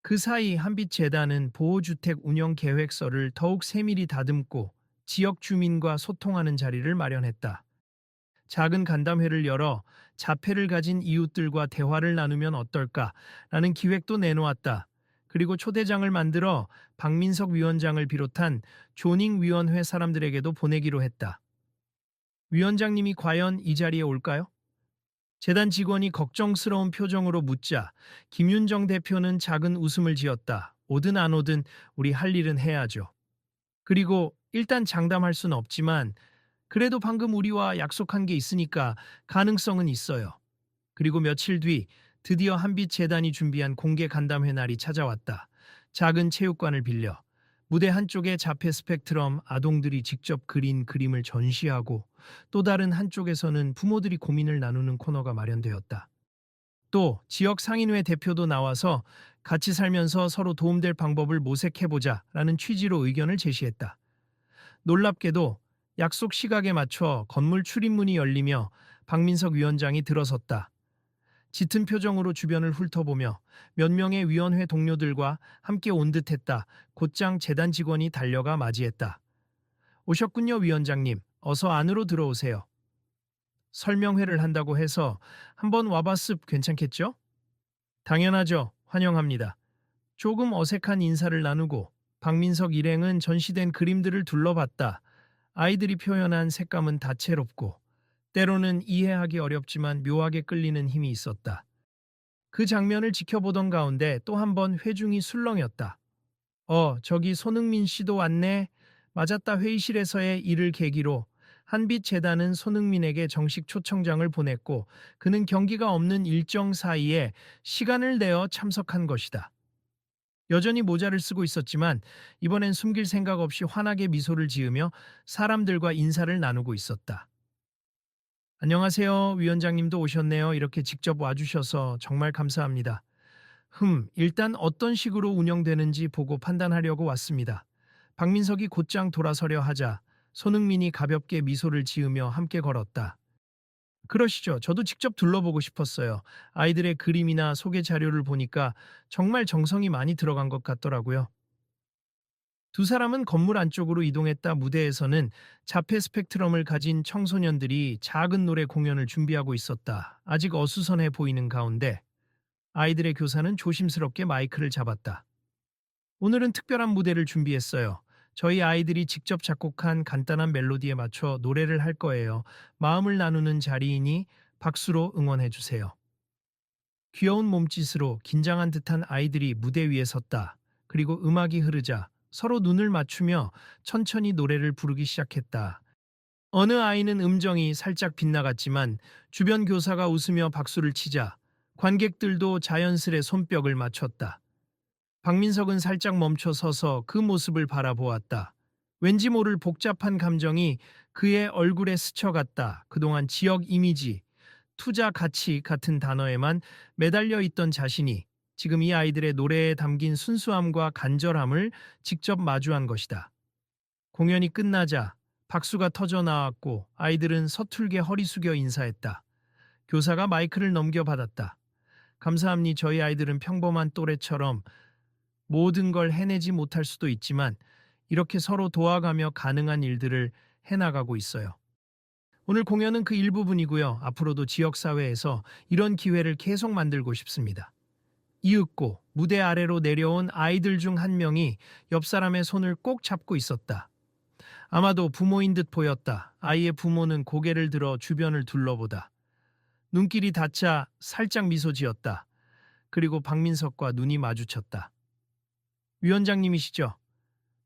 그 사이 한빛재단은 보호주택 운영 계획서를 더욱 세밀히 다듬고 지역 주민과 소통하는 자리를 마련했다. 작은 간담회를 열어 자폐를 가진 이웃들과 대화를 나누면 어떨까라는 기획도 내놓았다. 그리고 초대장을 만들어 박민석 위원장을 비롯한 조닝 위원회 사람들에게도 보내기로 했다. 위원장님이 과연 이 자리에 올까요? 재단 직원이 걱정스러운 표정으로 묻자 김윤정 대표는 작은 웃음을 지었다. 오든 안 오든 우리 할 일은 해야죠. 그리고 일단 장담할 수는 없지만 그래도 방금 우리와 약속한 게 있으니까 가능성은 있어요. 그리고 며칠 뒤 드디어 한빛재단이 준비한 공개 간담회 날이 찾아왔다. 작은 체육관을 빌려 무대 한쪽에 자폐 스펙트럼 아동들이 직접 그린 그림을 전시하고 또 다른 한쪽에서는 부모들이 고민을 나누는 코너가 마련되었다. 또 지역 상인회 대표도 나와서 같이 살면서 서로 도움될 방법을 모색해보자라는 취지로 의견을 제시했다. 놀랍게도 약속 시각에 맞춰 건물 출입문이 열리며 박민석 위원장이 들어섰다. 짙은 표정으로 주변을 훑어보며 몇 명의 위원회 동료들과 함께 온 듯했다. 곧장 재단 직원이 달려가 맞이했다. 오셨군요, 위원장님. 어서 안으로 들어오세요. 설명회를 한다고 해서 한번 와봤습 괜찮겠죠? 당연하죠. 환영합니다. 조금 어색한 인사를 나누고 박민석 일행은 전시된 그림들을 둘러봤다. 아이들이 표현한 색감은 다채롭고 때로는 이해하기 어렵지만 묘하게 끌리는 힘이 있었다. 그 장면을 지켜보던 가운데 또 한 번 회중이 술렁였다. 저기 손흥민 씨도 왔네. 맞았다. 회의실에서의 이를 계기로 한빛재단은 손흥민에게 정식 초청장을 보냈고 그는 경기가 없는 일정 사이에 시간을 내어 참석한 것이다. 여전히 모자를 쓰고 있었지만 이번엔 숨길 생각 없이 환하게 미소를 지으며 사람들과 인사를 나누고 있었다. 안녕하세요. 위원장님도 오셨네요. 이렇게 직접 와주셔서 정말 감사합니다. 일단 어떤 식으로 운영되는지 보고 판단하려고 왔습니다. 박민석이 곧장 돌아서려 하자 손흥민이 가볍게 미소를 지으며 함께 걸었다. 그러시죠. 저도 직접 둘러보고 싶었어요. 아이들의 그림이나 소개 자료를 보니까 정말 정성이 많이 들어간 것 같더라고요. 두 사람은 건물 안쪽으로 이동했다. 무대에서는 자폐 스펙트럼을 가진 청소년들이 작은 노래 공연을 준비하고 있었다. 아직 어수선해 보이는 가운데 아이들의 교사는 조심스럽게 마이크를 잡았다. 오늘은 특별한 무대를 준비했어요. 저희 아이들이 직접 작곡한 간단한 멜로디에 맞춰 노래를 할 거예요. 마음을 나누는 자리이니 박수로 응원해 주세요. 귀여운 몸짓으로 긴장한 듯한 아이들이 무대 위에 섰다. 그리고 음악이 흐르자 서로 눈을 맞추며 천천히 노래를 부르기 시작했다. 어느 아이는 음정이 살짝 빗나갔지만 주변 교사가 웃으며 박수를 치자 관객들도 자연스레 손뼉을 맞췄다. 박민석은 살짝 멈춰 서서 그 모습을 바라보았다. 왠지 모를 복잡한 감정이 그의 얼굴에 스쳐갔다. 그동안 지역 이미지, 투자 가치 같은 단어에만 매달려 있던 자신이 지금 이 아이들의 노래에 담긴 순수함과 간절함을 직접 마주한 것이다. 공연이 끝나자 박수가 터져 나왔고 아이들은 서툴게 허리 숙여 인사했다. 교사가 마이크를 넘겨받았다. 감사합니다. 저희 아이들은 평범한 또래처럼 모든 걸 해내지 못할 수도 있지만 이렇게 서로 도와가며 가능한 일들을 해나가고 있어요. 오늘 공연은 그 일부분이고요. 앞으로도 지역사회에서 이런 기회를 계속 만들고 싶습니다. 이윽고 무대 아래로 내려온 아이들 중 한 명이 옆 사람의 손을 꼭 잡고 있었다. 아마도 부모인 듯 보였다. 아이의 부모는 고개를 들어 주변을 둘러보다. 눈길이 닿자 살짝 미소 지었다. 그리고 박민석과 눈이 마주쳤다. 위원장님이시죠?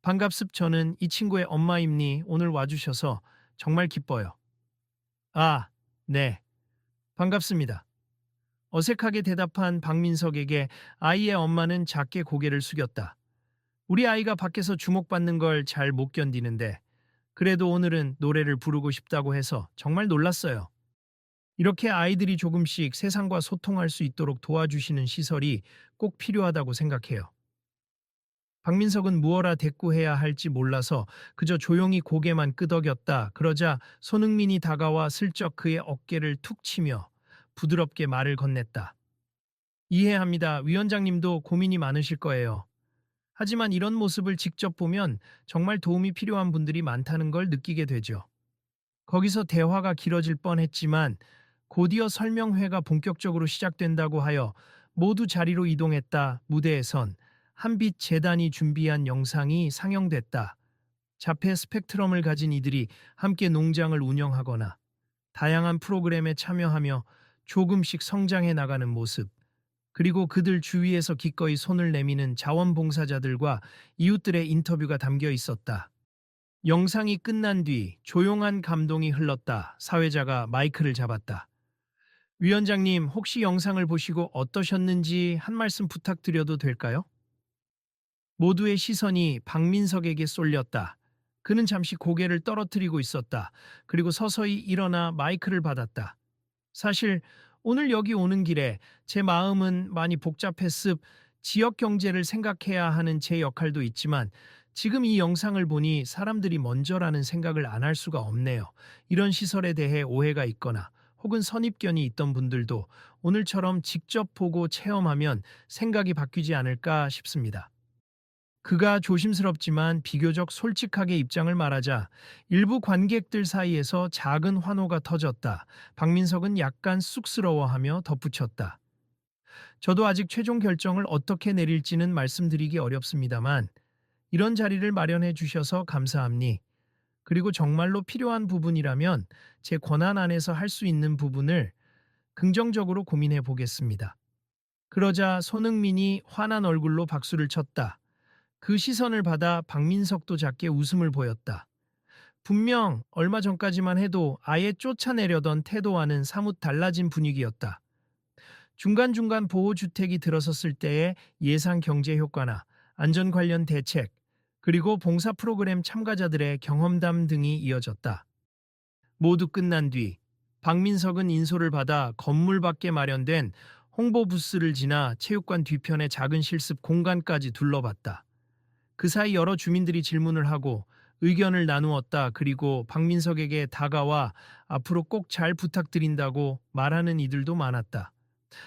반갑습. 저는 이 친구의 엄마입니. 오늘 와주셔서 정말 기뻐요. 아, 네. 반갑습니다. 어색하게 대답한 박민석에게 아이의 엄마는 작게 고개를 숙였다. 우리 아이가 밖에서 주목받는 걸 잘 못 견디는데 그래도 오늘은 노래를 부르고 싶다고 해서 정말 놀랐어요. 이렇게 아이들이 조금씩 세상과 소통할 수 있도록 도와주시는 시설이 꼭 필요하다고 생각해요. 박민석은 무어라 대꾸해야 할지 몰라서 그저 조용히 고개만 끄덕였다. 그러자 손흥민이 다가와 슬쩍 그의 어깨를 툭 치며 부드럽게 말을 건넸다. 이해합니다. 위원장님도 고민이 많으실 거예요. 하지만 이런 모습을 직접 보면 정말 도움이 필요한 분들이 많다는 걸 느끼게 되죠. 거기서 대화가 길어질 뻔했지만 곧이어 설명회가 본격적으로 시작된다고 하여 모두 자리로 이동했다. 무대에선 한빛 재단이 준비한 영상이 상영됐다. 자폐 스펙트럼을 가진 이들이 함께 농장을 운영하거나 다양한 프로그램에 참여하며 조금씩 성장해 나가는 모습, 그리고 그들 주위에서 기꺼이 손을 내미는 자원봉사자들과 이웃들의 인터뷰가 담겨 있었다. 영상이 끝난 뒤 조용한 감동이 흘렀다. 사회자가 마이크를 잡았다. 위원장님, 혹시 영상을 보시고 어떠셨는지 한 말씀 부탁드려도 될까요? 모두의 시선이 박민석에게 쏠렸다. 그는 잠시 고개를 떨어뜨리고 있었다. 그리고 서서히 일어나 마이크를 받았다. 사실 오늘 여기 오는 길에 제 마음은 많이 복잡했습. 지역 경제를 생각해야 하는 제 역할도 있지만 지금 이 영상을 보니 사람들이 먼저라는 생각을 안 할 수가 없네요. 이런 시설에 대해 오해가 있거나 혹은 선입견이 있던 분들도 오늘처럼 직접 보고 체험하면 생각이 바뀌지 않을까 싶습니다. 그가 조심스럽지만 비교적 솔직하게 입장을 말하자 일부 관객들 사이에서 작은 환호가 터졌다. 박민석은 약간 쑥스러워하며 덧붙였다. 저도 아직 최종 결정을 어떻게 내릴지는 말씀드리기 어렵습니다만 이런 자리를 마련해 주셔서 감사합니. 그리고 정말로 필요한 부분이라면 제 권한 안에서 할 수 있는 부분을 긍정적으로 고민해 보겠습니다. 그러자 손흥민이 화난 얼굴로 박수를 쳤다. 그 시선을 받아 박민석도 작게 웃음을 보였다. 분명 얼마 전까지만 해도 아예 쫓아내려던 태도와는 사뭇 달라진 분위기였다. 중간중간 보호주택이 들어섰을 때의 예상 경제 효과나 안전 관련 대책, 그리고 봉사 프로그램 참가자들의 경험담 등이 이어졌다. 모두 끝난 뒤 박민석은 인솔을 받아 건물 밖에 마련된 홍보 부스를 지나 체육관 뒤편의 작은 실습 공간까지 둘러봤다. 그 사이 여러 주민들이 질문을 하고 의견을 나누었다. 그리고 박민석에게 다가와 앞으로 꼭 잘 부탁드린다고 말하는 이들도 많았다.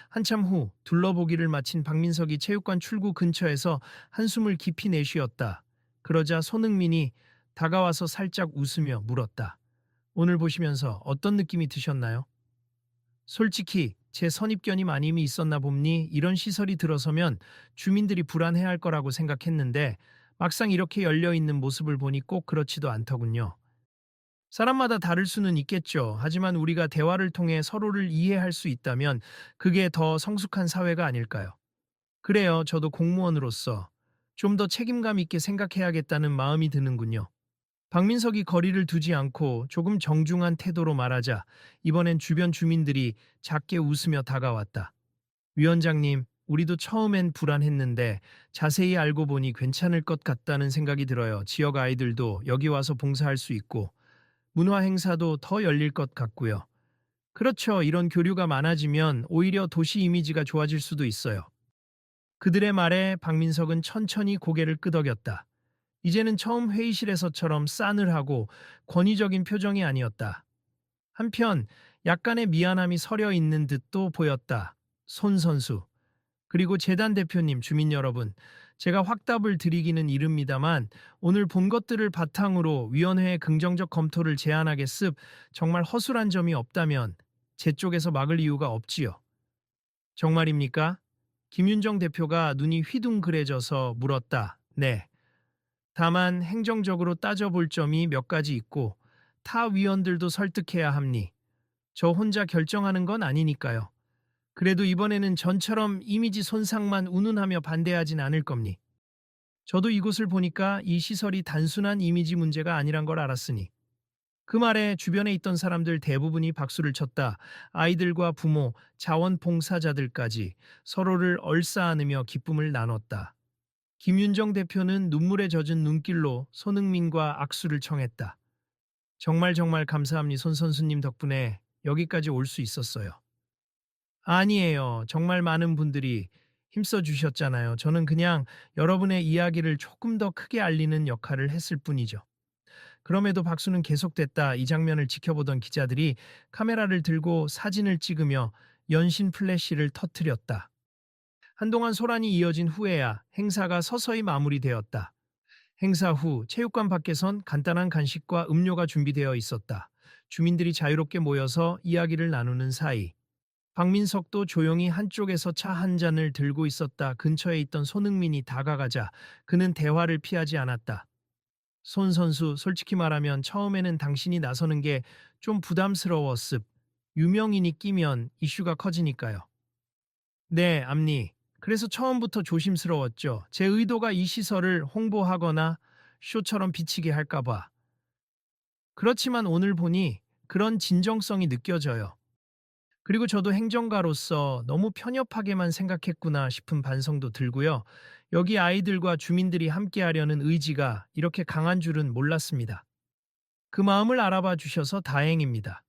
한참 후 둘러보기를 마친 박민석이 체육관 출구 근처에서 한숨을 깊이 내쉬었다. 그러자 손흥민이 다가와서 살짝 웃으며 물었다. 오늘 보시면서 어떤 느낌이 드셨나요? 솔직히 제 선입견이 많이 있었나 봅니. 이런 시설이 들어서면 주민들이 불안해할 거라고 생각했는데 막상 이렇게 열려있는 모습을 보니 꼭 그렇지도 않더군요. 사람마다 다를 수는 있겠죠. 하지만 우리가 대화를 통해 서로를 이해할 수 있다면 그게 더 성숙한 사회가 아닐까요? 그래요. 저도 공무원으로서 좀 더 책임감 있게 생각해야겠다는 마음이 드는군요. 박민석이 거리를 두지 않고 조금 정중한 태도로 말하자 이번엔 주변 주민들이 작게 웃으며 다가왔다. 위원장님, 우리도 처음엔 불안했는데 자세히 알고 보니 괜찮을 것 같다는 생각이 들어요. 지역 아이들도 여기 와서 봉사할 수 있고 문화 행사도 더 열릴 것 같고요. 그렇죠. 이런 교류가 많아지면 오히려 도시 이미지가 좋아질 수도 있어요. 그들의 말에 박민석은 천천히 고개를 끄덕였다. 이제는 처음 회의실에서처럼 싸늘하고 권위적인 표정이 아니었다. 한편 약간의 미안함이 서려 있는 듯도 보였다. 손 선수. 그리고 재단 대표님, 주민 여러분, 제가 확답을 드리기는 이릅니다만 오늘 본 것들을 바탕으로 위원회에 긍정적 검토를 제안하겠습. 정말 허술한 점이 없다면 제 쪽에서 막을 이유가 없지요. 정말입니까? 김윤정 대표가 눈이 휘둥그레져서 물었다. 네. 다만 행정적으로 따져볼 점이 몇 가지 있고 타 위원들도 설득해야 합니. 저 혼자 결정하는 건 아니니까요. 그래도 이번에는 전처럼 이미지 손상만 운운하며 반대하진 않을 겁니. 저도 이곳을 보니까 이 시설이 단순한 이미지 문제가 아니란 걸 알았으니. 그 말에 주변에 있던 사람들 대부분이 박수를 쳤다. 아이들과 부모, 자원봉사자들까지 서로를 얼싸안으며 기쁨을 나눴다. 김윤정 대표는 눈물에 젖은 눈길로 손흥민과 악수를 청했다. 정말 정말 감사합니다. 손 선수님 덕분에 여기까지 올 수 있었어요. 아니에요. 정말 많은 분들이 힘써 주셨잖아요. 저는 그냥 여러분의 이야기를 조금 더 크게 알리는 역할을 했을 뿐이죠. 그럼에도 박수는 계속됐다. 이 장면을 지켜보던 기자들이 카메라를 들고 사진을 찍으며 연신 플래시를 터뜨렸다. 한동안 소란이 이어진 후에야 행사가 서서히 마무리되었다. 행사 후 체육관 밖에선 간단한 간식과 음료가 준비되어 있었다. 주민들이 자유롭게 모여서 이야기를 나누는 사이 박민석도 조용히 한쪽에서 차 한 잔을 들고 있었다. 근처에 있던 손흥민이 다가가자 그는 대화를 피하지 않았다. 손 선수, 솔직히 말하면 처음에는 당신이 나서는 게 좀 부담스러웠습. 유명인이 끼면 이슈가 커지니까요. 네, 암니. 그래서 처음부터 조심스러웠죠. 제 의도가 이 시설을 홍보하거나 쇼처럼 비치게 할까봐. 그렇지만 오늘 보니 그런 진정성이 느껴져요. 그리고 저도 행정가로서 너무 편협하게만 생각했구나 싶은 반성도 들고요. 여기 아이들과 주민들이 함께하려는 의지가 이렇게 강한 줄은 몰랐습니다. 그 마음을 알아봐 주셔서 다행입니다.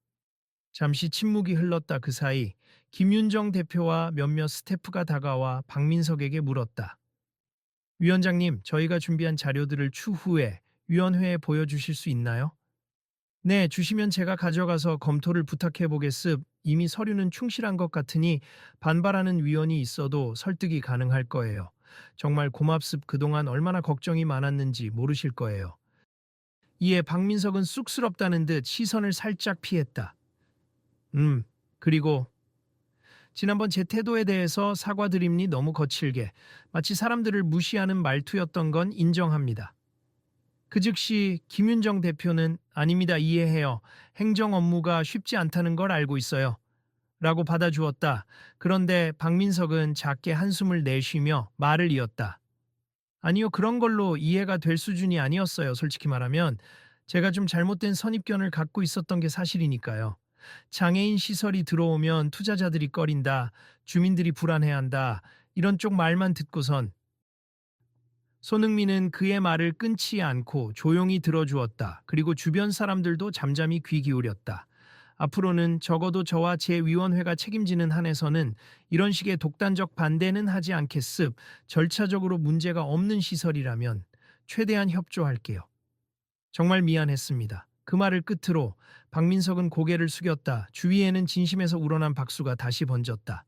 잠시 침묵이 흘렀다. 그 사이 김윤정 대표와 몇몇 스태프가 다가와 박민석에게 물었다. 위원장님, 저희가 준비한 자료들을 추후에 위원회에 보여주실 수 있나요? 네, 주시면 제가 가져가서 검토를 부탁해 보겠습. 이미 서류는 충실한 것 같으니 반발하는 위원이 있어도 설득이 가능할 거예요. 정말 고맙습. 그동안 얼마나 걱정이 많았는지 모르실 거예요. 이에 박민석은 쑥스럽다는 듯 시선을 살짝 피했다. 그리고 지난번 제 태도에 대해서 사과드립니. 너무 거칠게 마치 사람들을 무시하는 말투였던 건 인정합니다. 그 즉시 김윤정 대표는 아닙니다. 이해해요. 행정 업무가 쉽지 않다는 걸 알고 있어요. 라고 받아주었다. 그런데 박민석은 작게 한숨을 내쉬며 말을 이었다. 아니요. 그런 걸로 이해가 될 수준이 아니었어요. 솔직히 말하면 제가 좀 잘못된 선입견을 갖고 있었던 게 사실이니까요. 장애인 시설이 들어오면 투자자들이 꺼린다. 주민들이 불안해한다. 이런 쪽 말만 듣고선 손흥민은 그의 말을 끊지 않고 조용히 들어주었다. 그리고 주변 사람들도 잠잠히 귀 기울였다. 앞으로는 적어도 저와 제 위원회가 책임지는 한에서는 이런 식의 독단적 반대는 하지 않겠습. 절차적으로 문제가 없는 시설이라면 최대한 협조할게요. 정말 미안했습니다. 그 말을 끝으로 박민석은 고개를 숙였다. 주위에는 진심에서 우러난 박수가 다시 번졌다.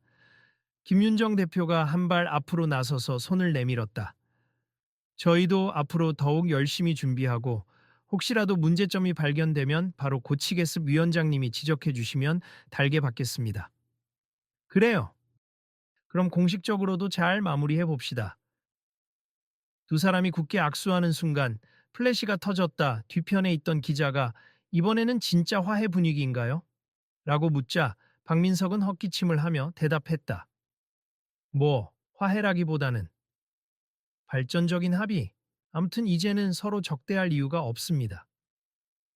김윤정 대표가 한 발 앞으로 나서서 손을 내밀었다. 저희도 앞으로 더욱 열심히 준비하고 혹시라도 문제점이 발견되면 바로 고치겠습. 위원장님이 지적해 주시면 달게 받겠습니다. 그래요. 그럼 공식적으로도 잘 마무리해 봅시다. 두 사람이 굳게 악수하는 순간 플래시가 터졌다. 뒤편에 있던 기자가 이번에는 진짜 화해 분위기인가요? 라고 묻자 박민석은 헛기침을 하며 대답했다. 뭐, 화해라기보다는 발전적인 합의. 아무튼 이제는 서로 적대할 이유가 없습니다.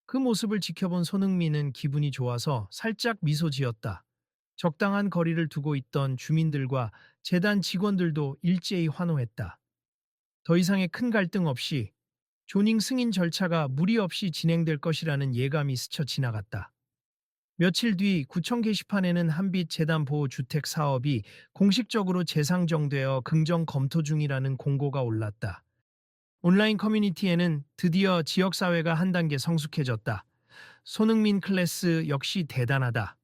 그 모습을 지켜본 손흥민은 기분이 좋아서 살짝 미소 지었다. 적당한 거리를 두고 있던 주민들과 재단 직원들도 일제히 환호했다. 더 이상의 큰 갈등 없이 조닝 승인 절차가 무리 없이 진행될 것이라는 예감이 스쳐 지나갔다. 며칠 뒤 구청 게시판에는 한빛 재단 보호 주택 사업이 공식적으로 재상정되어 긍정 검토 중이라는 공고가 올랐다. 온라인 커뮤니티에는 드디어 지역사회가 한 단계 성숙해졌다. 손흥민 클래스 역시 대단하다.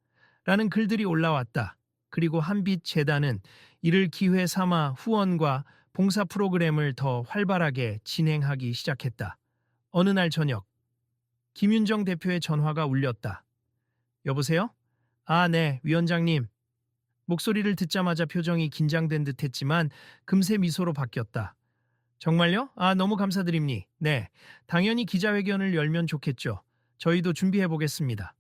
라는 글들이 올라왔다. 그리고 한빛 재단은 이를 기회 삼아 후원과 봉사 프로그램을 더 활발하게 진행하기 시작했다. 어느 날 저녁, 김윤정 대표의 전화가 울렸다. 여보세요? 아, 네, 위원장님. 목소리를 듣자마자 표정이 긴장된 듯 했지만 금세 미소로 바뀌었다. 정말요? 아, 너무 감사드립니. 네, 당연히 기자회견을 열면 좋겠죠. 저희도 준비해 보겠습니다.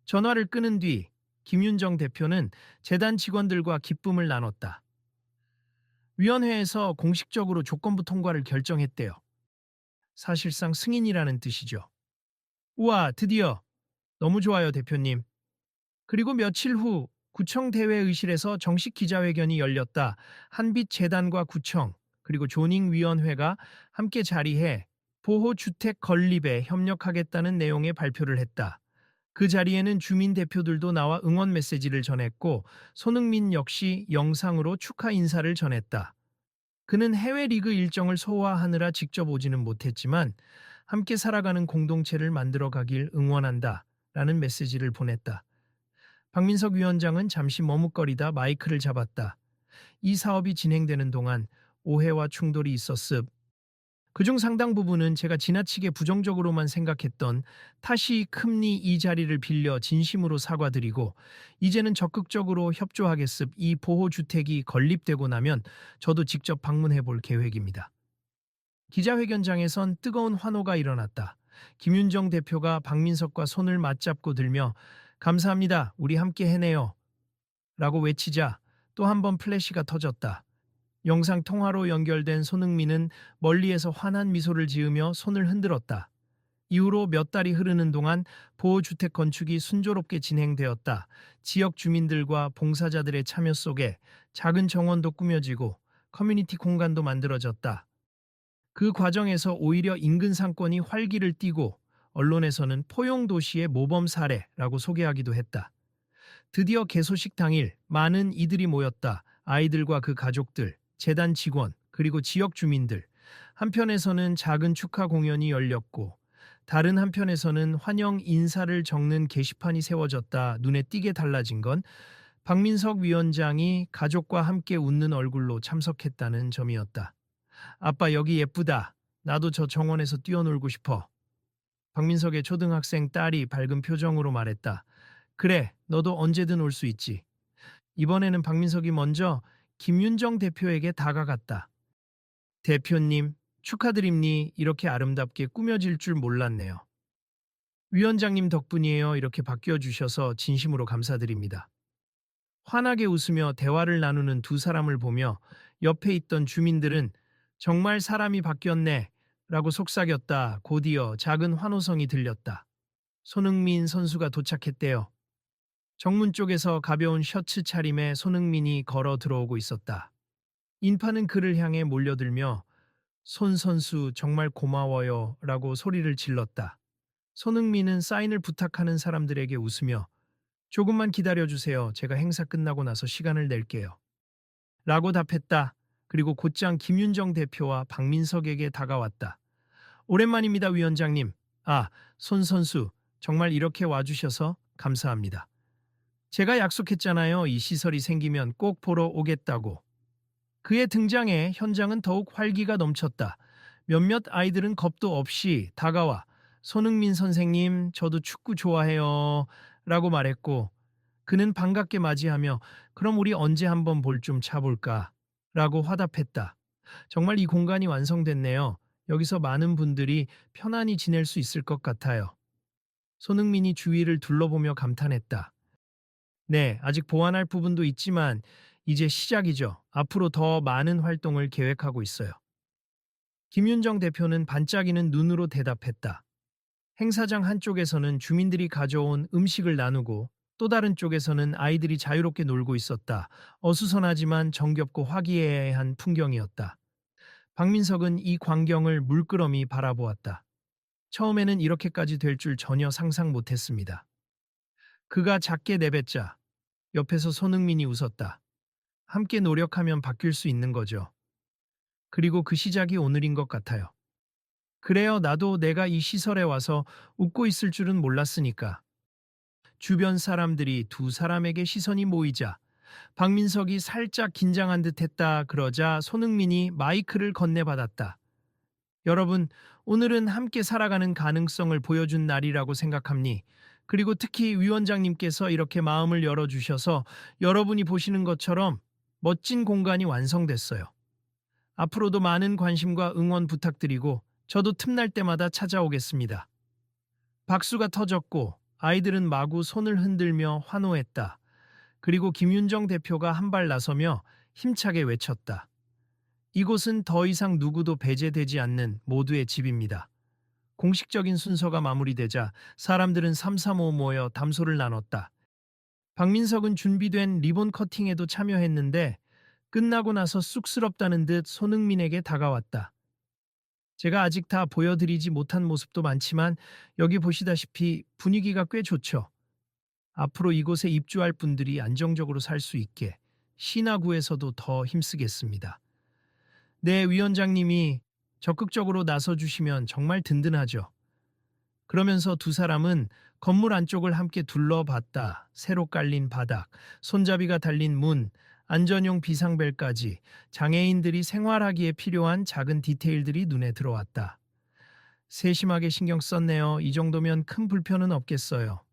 전화를 끊은 뒤 김윤정 대표는 재단 직원들과 기쁨을 나눴다. 위원회에서 공식적으로 조건부 통과를 결정했대요. 사실상 승인이라는 뜻이죠. 우와, 드디어. 너무 좋아요, 대표님. 그리고 며칠 후 구청 대회의실에서 정식 기자회견이 열렸다. 한빛 재단과 구청 그리고 조닝위원회가 함께 자리해 보호주택 건립에 협력하겠다는 내용의 발표를 했다. 그 자리에는 주민 대표들도 나와 응원 메시지를 전했고 손흥민 역시 영상으로 축하 인사를 전했다. 그는 해외 리그 일정을 소화하느라 직접 오지는 못했지만 함께 살아가는 공동체를 만들어 가길 응원한다 라는 메시지를 보냈다. 박민석 위원장은 잠시 머뭇거리다 마이크를 잡았다. 이 사업이 진행되는 동안 오해와 충돌이 있었습. 그중 상당 부분은 제가 지나치게 부정적으로만 생각했던 탓이 큼니 이 자리를 빌려 진심으로 사과드리고 이제는 적극적으로 협조하겠습. 이 보호주택이 건립되고 나면 저도 직접 방문해 볼 계획입니다. 기자회견장에선 뜨거운 환호가 일어났다. 김윤정 대표가 박민석과 손을 맞잡고 들며 감사합니다. 우리 함께 해내요. 라고 외치자 또 한 번 플래시가 터졌다. 영상 통화로 연결된 손흥민은 멀리에서 환한 미소를 지으며 손을 흔들었다. 이후로 몇 달이 흐르는 동안 보호주택 건축이 순조롭게 진행되었다. 지역 주민들과 봉사자들의 참여 속에 작은 정원도 꾸며지고 커뮤니티 공간도 만들어졌다. 그 과정에서 오히려 인근 상권이 활기를 띠고 언론에서는 포용도시의 모범 사례라고 소개하기도 했다. 드디어 개소식 당일 많은 이들이 모였다. 아이들과 그 가족들, 재단 직원, 그리고 지역 주민들. 한편에서는 작은 축하 공연이 열렸고 다른 한편에서는 환영 인사를 적는 게시판이 세워졌다. 눈에 띄게 달라진 건 박민석 위원장이 가족과 함께 웃는 얼굴로 참석했다는 점이었다. 아빠 여기 예쁘다. 나도 저 정원에서 뛰어놀고 싶어. 박민석의 초등학생 딸이 밝은 표정으로 말했다. 그래, 너도 언제든 올 수 있지. 이번에는 박민석이 먼저 김윤정 대표에게 다가갔다. 대표님, 축하드립니. 이렇게 아름답게 꾸며질 줄 몰랐네요. 위원장님 덕분이에요. 이렇게 바뀌어주셔서 진심으로 감사드립니다. 환하게 웃으며 대화를 나누는 두 사람을 보며 옆에 있던 주민들은 정말 사람이 바뀌었네 라고 속삭였다. 곧이어 작은 환호성이 들렸다. 손흥민 선수가 도착했대요. 정문 쪽에서 가벼운 셔츠 차림에 손흥민이 걸어 들어오고 있었다. 인파는 그를 향해 몰려들며 손 선수 정말 고마워요 라고 소리를 질렀다. 손흥민은 사인을 부탁하는 사람들에게 웃으며 조금만 기다려주세요. 제가 행사 끝나고 나서 시간을 낼게요. 라고 답했다. 그리고 곧장 김윤정 대표와 박민석에게 다가왔다. 오랜만입니다, 위원장님. 아, 손 선수, 정말 이렇게 와주셔서 감사합니다. 제가 약속했잖아요. 이 시설이 생기면 꼭 보러 오겠다고. 그의 등장에 현장은 더욱 활기가 넘쳤다. 몇몇 아이들은 겁도 없이 다가와 손흥민 선생님, 저도 축구 좋아해요. 라고 말했고 그는 반갑게 맞이하며 그럼 우리 언제 한번 볼 좀 차볼까? 라고 화답했다. 정말 이 공간이 완성됐네요. 여기서 많은 분들이 편안히 지낼 수 있을 것 같아요. 손흥민이 주위를 둘러보며 감탄했다. 네, 아직 보완할 부분도 있지만 이제 시작이죠. 앞으로 더 많은 활동을 계획하고 있어요. 김윤정 대표는 반짝이는 눈으로 대답했다. 행사장 한쪽에서는 주민들이 가져온 음식을 나누고 또 다른 쪽에서는 아이들이 자유롭게 놀고 있었다. 어수선하지만 정겹고 화기애애한 풍경이었다. 박민석은 이 광경을 물끄러미 바라보았다. 처음에는 이렇게까지 될 줄 전혀 상상 못했습니다. 그가 작게 내뱉자 옆에서 손흥민이 웃었다. 함께 노력하면 바뀔 수 있는 거죠. 그리고 그 시작이 오늘인 것 같아요. 그래요, 나도 내가 이 시설에 와서 웃고 있을 줄은 몰랐으니까. 주변 사람들이 두 사람에게 시선이 모이자 박민석이 살짝 긴장한 듯 했다. 그러자 손흥민이 마이크를 건네받았다. 여러분, 오늘은 함께 살아가는 가능성을 보여준 날이라고 생각합니. 그리고 특히 위원장님께서 이렇게 마음을 열어주셔서 여러분이 보시는 것처럼 멋진 공간이 완성됐어요. 앞으로도 많은 관심과 응원 부탁드리고 저도 틈날 때마다 찾아오겠습니다. 박수가 터졌고 아이들은 마구 손을 흔들며 환호했다. 그리고 김윤정 대표가 한 발 나서며 힘차게 외쳤다. 이곳은 더 이상 누구도 배제되지 않는 모두의 집입니다. 공식적인 순서가 마무리되자 사람들은 삼삼오오 모여 담소를 나눴다. 박민석은 준비된 리본 커팅에도 참여했는데 끝나고 나서 쑥스럽다는 듯 손흥민에게 다가왔다. 제가 아직 다 보여드리지 못한 모습도 많지만 여기 보시다시피 분위기가 꽤 좋죠. 앞으로 이곳에 입주할 분들이 안정적으로 살 수 있게 신화구에서도 더 힘쓰겠습니다. 네, 위원장님이 적극적으로 나서주시면 정말 든든하죠. 그러면서 두 사람은 건물 안쪽을 함께 둘러봤다. 새로 깔린 바닥, 손잡이가 달린 문, 안전용 비상벨까지 장애인들이 생활하기에 필요한 작은 디테일들이 눈에 들어왔다. 세심하게 신경 썼네요. 이 정도면 큰 불편은 없겠어요.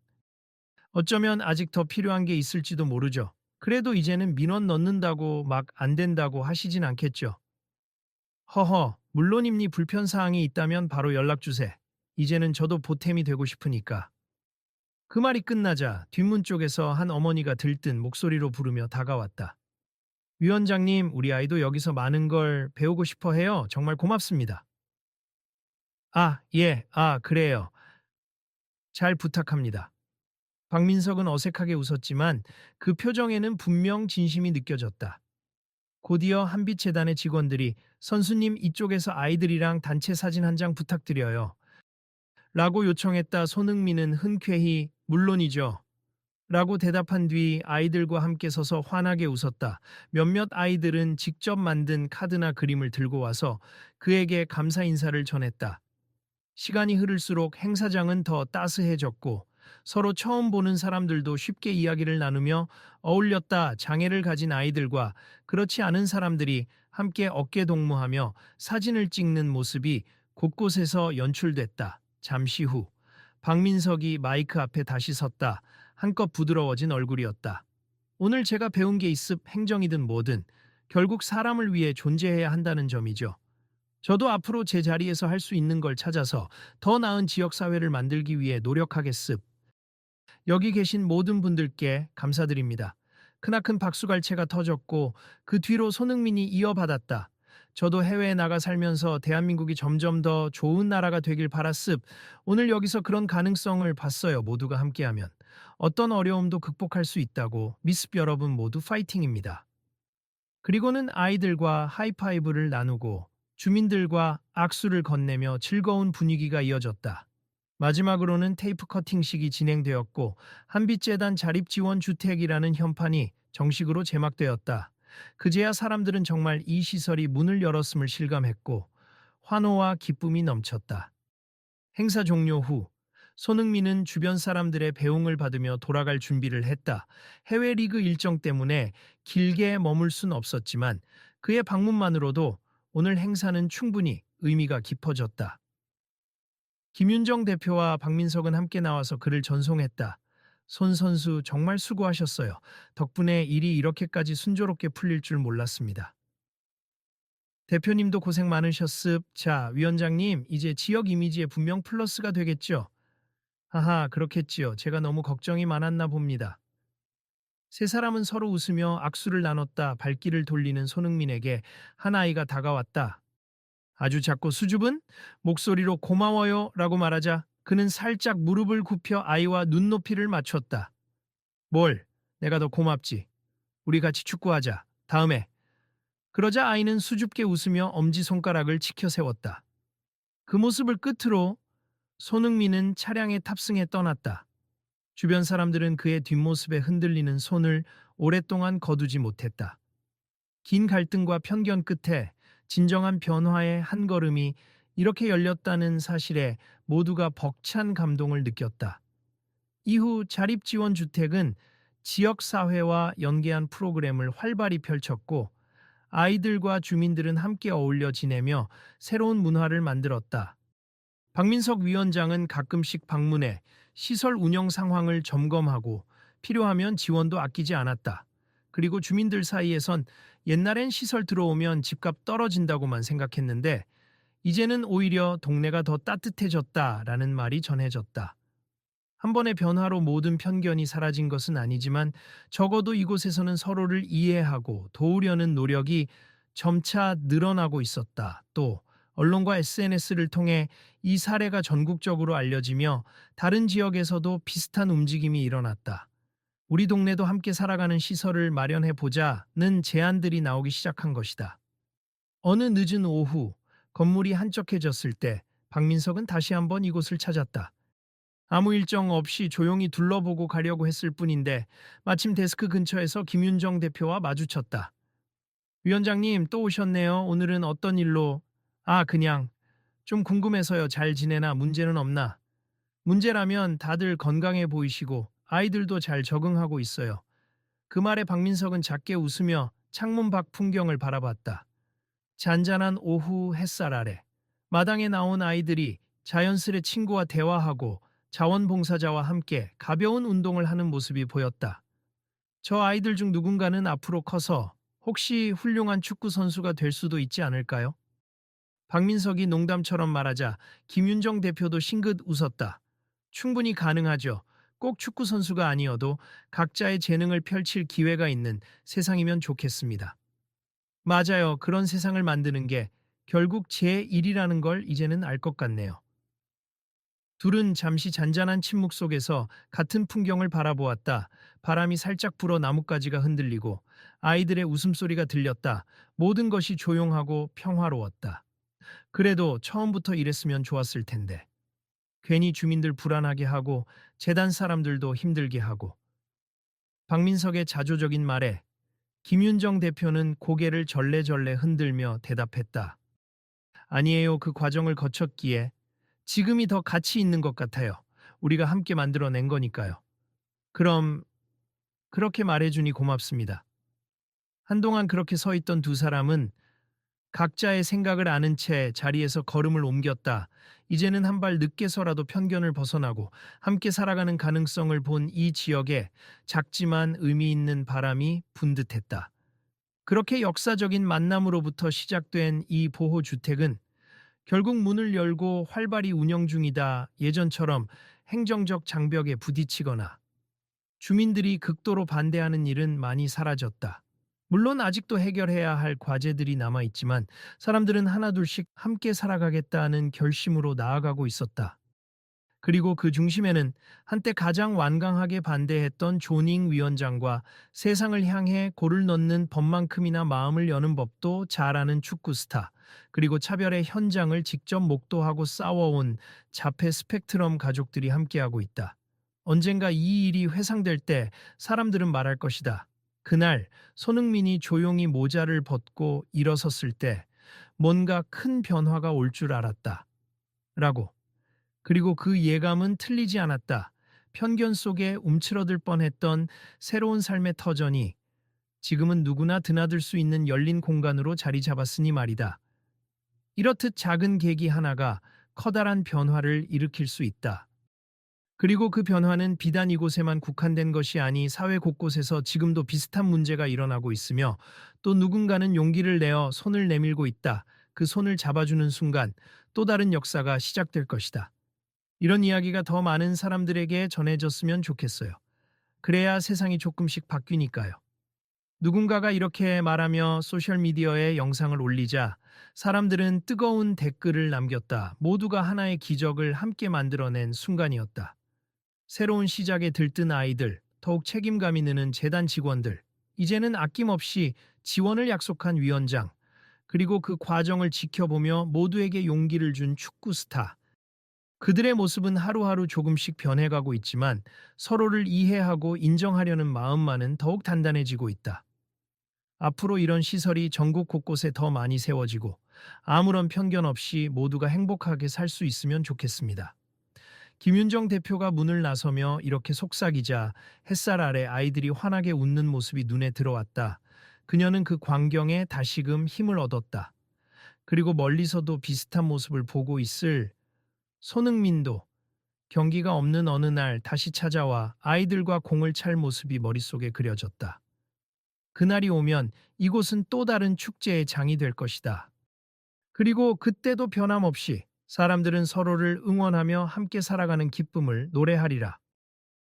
어쩌면 아직 더 필요한 게 있을지도 모르죠. 그래도 이제는 민원 넣는다고 막 안 된다고 하시진 않겠죠. 허허, 물론입니 불편사항이 있다면 바로 연락주세. 이제는 저도 보탬이 되고 싶으니까. 그 말이 끝나자 뒷문 쪽에서 한 어머니가 들뜬 목소리로 부르며 다가왔다. 위원장님, 우리 아이도 여기서 많은 걸 배우고 싶어 해요. 정말 고맙습니다. 아, 예, 그래요. 잘 부탁합니다. 박민석은 어색하게 웃었지만 그 표정에는 분명 진심이 느껴졌다. 곧이어 한빛재단의 직원들이 선수님 이쪽에서 아이들이랑 단체 사진 한 장 부탁드려요. 라고 요청했다. 손흥민은 흔쾌히 물론이죠. 라고 대답한 뒤 아이들과 함께 서서 환하게 웃었다. 몇몇 아이들은 직접 만든 카드나 그림을 들고 와서 그에게 감사 인사를 전했다. 시간이 흐를수록 행사장은 더 따스해졌고 서로 처음 보는 사람들도 쉽게 이야기를 나누며 어울렸다. 장애를 가진 아이들과 그렇지 않은 사람들이 함께 어깨 동무하며 사진을 찍는 모습이 곳곳에서 연출됐다. 잠시 후 박민석이 마이크 앞에 다시 섰다. 한껏 부드러워진 얼굴이었다. 오늘 제가 배운 게 있습. 행정이든 뭐든 결국 사람을 위해 존재해야 한다는 점이죠. 저도 앞으로 제 자리에서 할 수 있는 걸 찾아서 더 나은 지역사회를 만들기 위해 노력하겠습. 여기 계신 모든 분들께 감사드립니다. 크나큰 박수갈채가 터졌고 그 뒤로 손흥민이 이어받았다. 저도 해외에 나가 살면서 대한민국이 점점 더 좋은 나라가 되길 바랐습. 오늘 여기서 그런 가능성을 봤어요. 모두가 함께하면. 어떤 어려움도 극복할 수 있다고 미습 여러분 모두 파이팅입니다. 그리고는 아이들과 하이파이브를 나누고 주민들과 악수를 건네며 즐거운 분위기가 이어졌다. 마지막으로는 테이프 커팅식이 진행되었고 한빛재단 자립지원주택이라는 현판이 정식으로 제막되었다. 그제야 사람들은 정말 이 시설이 문을 열었음을 실감했고 환호와 기쁨이 넘쳤다. 행사 종료 후 손흥민은 주변 사람들의 배웅을 받으며 돌아갈 준비를 했다. 해외 리그 일정 때문에 길게 머물 순 없었지만 그의 방문만으로도 오늘 행사는 충분히 의미가 깊어졌다. 김윤정 대표와 박민석은 함께 나와서 그를 전송했다. 손 선수 정말 수고하셨어요. 덕분에 일이 이렇게까지 순조롭게 풀릴 줄 몰랐습니다. 대표님도 고생 많으셨습. 자, 위원장님, 이제 지역 이미지에 분명 플러스가 되겠죠? 하하, 그렇겠지요. 제가 너무 걱정이 많았나 봅니다. 세 사람은 서로 웃으며 악수를 나눴다. 발길을 돌리는 손흥민에게 한 아이가 다가왔다. 아주 작고 수줍은 목소리로 고마워요 라고 말하자 그는 살짝 무릎을 굽혀 아이와 눈높이를 맞췄다. 뭘? 내가 더 고맙지. 우리 같이 축구하자. 다음에. 그러자 아이는 수줍게 웃으며 엄지손가락을 치켜 세웠다. 그 모습을 끝으로 손흥민은 차량에 탑승해 떠났다. 주변 사람들은 그의 뒷모습에 흔들리는 손을 오랫동안 거두지 못했다. 긴 갈등과 편견 끝에 진정한 변화의 한 걸음이 이렇게 열렸다는 사실에 모두가 벅찬 감동을 느꼈다. 이후 자립지원주택은 지역사회와 연계한 프로그램을 활발히 펼쳤고 아이들과 주민들은 함께 어울려 지내며 새로운 문화를 만들었다. 박민석 위원장은 가끔씩 방문해 시설 운영 상황을 점검하고 필요하면 지원도 아끼지 않았다. 그리고 주민들 사이에선 옛날엔 시설 들어오면 집값 떨어진다고만 생각했는데 이제는 오히려 동네가 더 따뜻해졌다라는 말이 전해졌다. 한 번의 변화로 모든 편견이 사라진 것은 아니지만 적어도 이곳에서는 서로를 이해하고 도우려는 노력이 점차 늘어나고 있었다. 또 언론과 SNS를 통해 이 사례가 전국적으로 알려지며 다른 지역에서도 비슷한 움직임이 일어났다. 우리 동네도 함께 살아가는 시설을 마련해 보자는 제안들이 나오기 시작한 것이다. 어느 늦은 오후 건물이 한적해졌을 때 박민석은 다시 한번 이곳을 찾았다. 아무 일정 없이 조용히 둘러보고 가려고 했을 뿐인데 마침 데스크 근처에서 김윤정 대표와 마주쳤다. 위원장님 또 오셨네요. 오늘은 어떤 일로? 아, 그냥 좀 궁금해서요. 잘 지내나 문제는 없나? 문제라면 다들 건강해 보이시고 아이들도 잘 적응하고 있어요. 그 말에 박민석은 작게 웃으며 창문 밖 풍경을 바라봤다. 잔잔한 오후 햇살 아래 마당에 나온 아이들이 자연스레 친구와 대화하고 자원봉사자와 함께 가벼운 운동을 하는 모습이 보였다. 저 아이들 중 누군가는 앞으로 커서 혹시 훌륭한 축구 선수가 될 수도 있지 않을까요? 박민석이 농담처럼 말하자 김윤정 대표도 싱긋 웃었다. 충분히 가능하죠. 꼭 축구 선수가 아니어도 각자의 재능을 펼칠 기회가 있는 세상이면 좋겠습니다. 맞아요. 그런 세상을 만드는 게 결국 제 일이라는 걸 이제는 알 것 같네요. 둘은 잠시 잔잔한 침묵 속에서 같은 풍경을 바라보았다. 바람이 살짝 불어 나뭇가지가 흔들리고 아이들의 웃음소리가 들렸다. 모든 것이 조용하고 평화로웠다. 그래도 처음부터 이랬으면 좋았을 텐데. 괜히 주민들 불안하게 하고 재단 사람들도 힘들게 하고. 박민석의 자조적인 말에 김윤정 대표는 고개를 절레절레 흔들며 대답했다. 아니에요. 그 과정을 거쳤기에 지금이 더 가치 있는 것 같아요. 우리가 함께 만들어낸 거니까요. 그럼 그렇게 말해주니 고맙습니다. 한동안 그렇게 서 있던 두 사람은 각자의 생각을 아는 채 자리에서 걸음을 옮겼다. 이제는 한 발 늦게서라도 편견을 벗어나고 함께 살아가는 가능성을 본 이 지역에 작지만 의미 있는 바람이 분 듯했다. 그렇게 역사적인 만남으로부터 시작된 이 보호주택은 결국 문을 열고 활발히 운영 중이다. 예전처럼 행정적 장벽에 부딪히거나 주민들이 극도로 반대하는 일은 많이 사라졌다. 물론 아직도 해결해야 할 과제들이 남아있지만 사람들은 하나둘씩 함께 살아가겠다는 결심으로 나아가고 있었다. 그리고 그 중심에는 한때 가장 완강하게 반대했던 조닝 위원장과 세상을 향해 골을 넣는 법만큼이나 마음을 여는 법도 잘 아는 축구 스타, 그리고 차별의 현장을 직접 목도하고 싸워온 자폐 스펙트럼 가족들이 함께하고 있다. 언젠가 이 일이 회상될 때 사람들은 말할 것이다. 그날 손흥민이 조용히 모자를 벗고 일어섰을 때 뭔가 큰 변화가 올 줄 알았다. 라고. 그리고 그 예감은 틀리지 않았다. 편견 속에 움츠러들 뻔했던 새로운 삶의 터전이 지금은 누구나 드나들 수 있는 열린 공간으로 자리 잡았으니 말이다. 이렇듯 작은 계기 하나가 커다란 변화를 일으킬 수 있다. 그리고 그 변화는 비단 이곳에만 국한된 것이 아니 사회 곳곳에서 지금도 비슷한 문제가 일어나고 있으며 또 누군가는 용기를 내어 손을 내밀고 있다. 그 손을 잡아주는 순간 또 다른 역사가 시작될 것이다. 이런 이야기가 더 많은 사람들에게 전해졌으면 좋겠어요. 그래야 세상이 조금씩 바뀌니까요. 누군가가 이렇게 말하며 소셜미디어에 영상을 올리자 사람들은 뜨거운 댓글을 남겼다. 모두가 하나의 기적을 함께 만들어낸 순간이었다. 새로운 시작에 들뜬 아이들, 더욱 책임감이 느는 재단 직원들, 이제는 아낌없이 지원을 약속한 위원장, 그리고 그 과정을 지켜보며 모두에게 용기를 준 축구 스타. 그들의 모습은 하루하루 조금씩 변해가고 있지만 서로를 이해하고 인정하려는 마음만은 더욱 단단해지고 있다. 앞으로 이런 시설이 전국 곳곳에 더 많이 세워지고 아무런 편견 없이 모두가 행복하게 살 수 있으면 좋겠습니다. 김윤정 대표가 문을 나서며 이렇게 속삭이자 햇살 아래 아이들이 환하게 웃는 모습이 눈에 들어왔다. 그녀는 그 광경에 다시금 힘을 얻었다. 그리고 멀리서도 비슷한 모습을 보고 있을 손흥민도 경기가 없는 어느 날 다시 찾아와 아이들과 공을 찰 모습이 머릿속에 그려졌다. 그날이 오면 이곳은 또 다른 축제의 장이 될 것이다. 그리고 그때도 변함없이 사람들은 서로를 응원하며 함께 살아가는 기쁨을 노래하리라.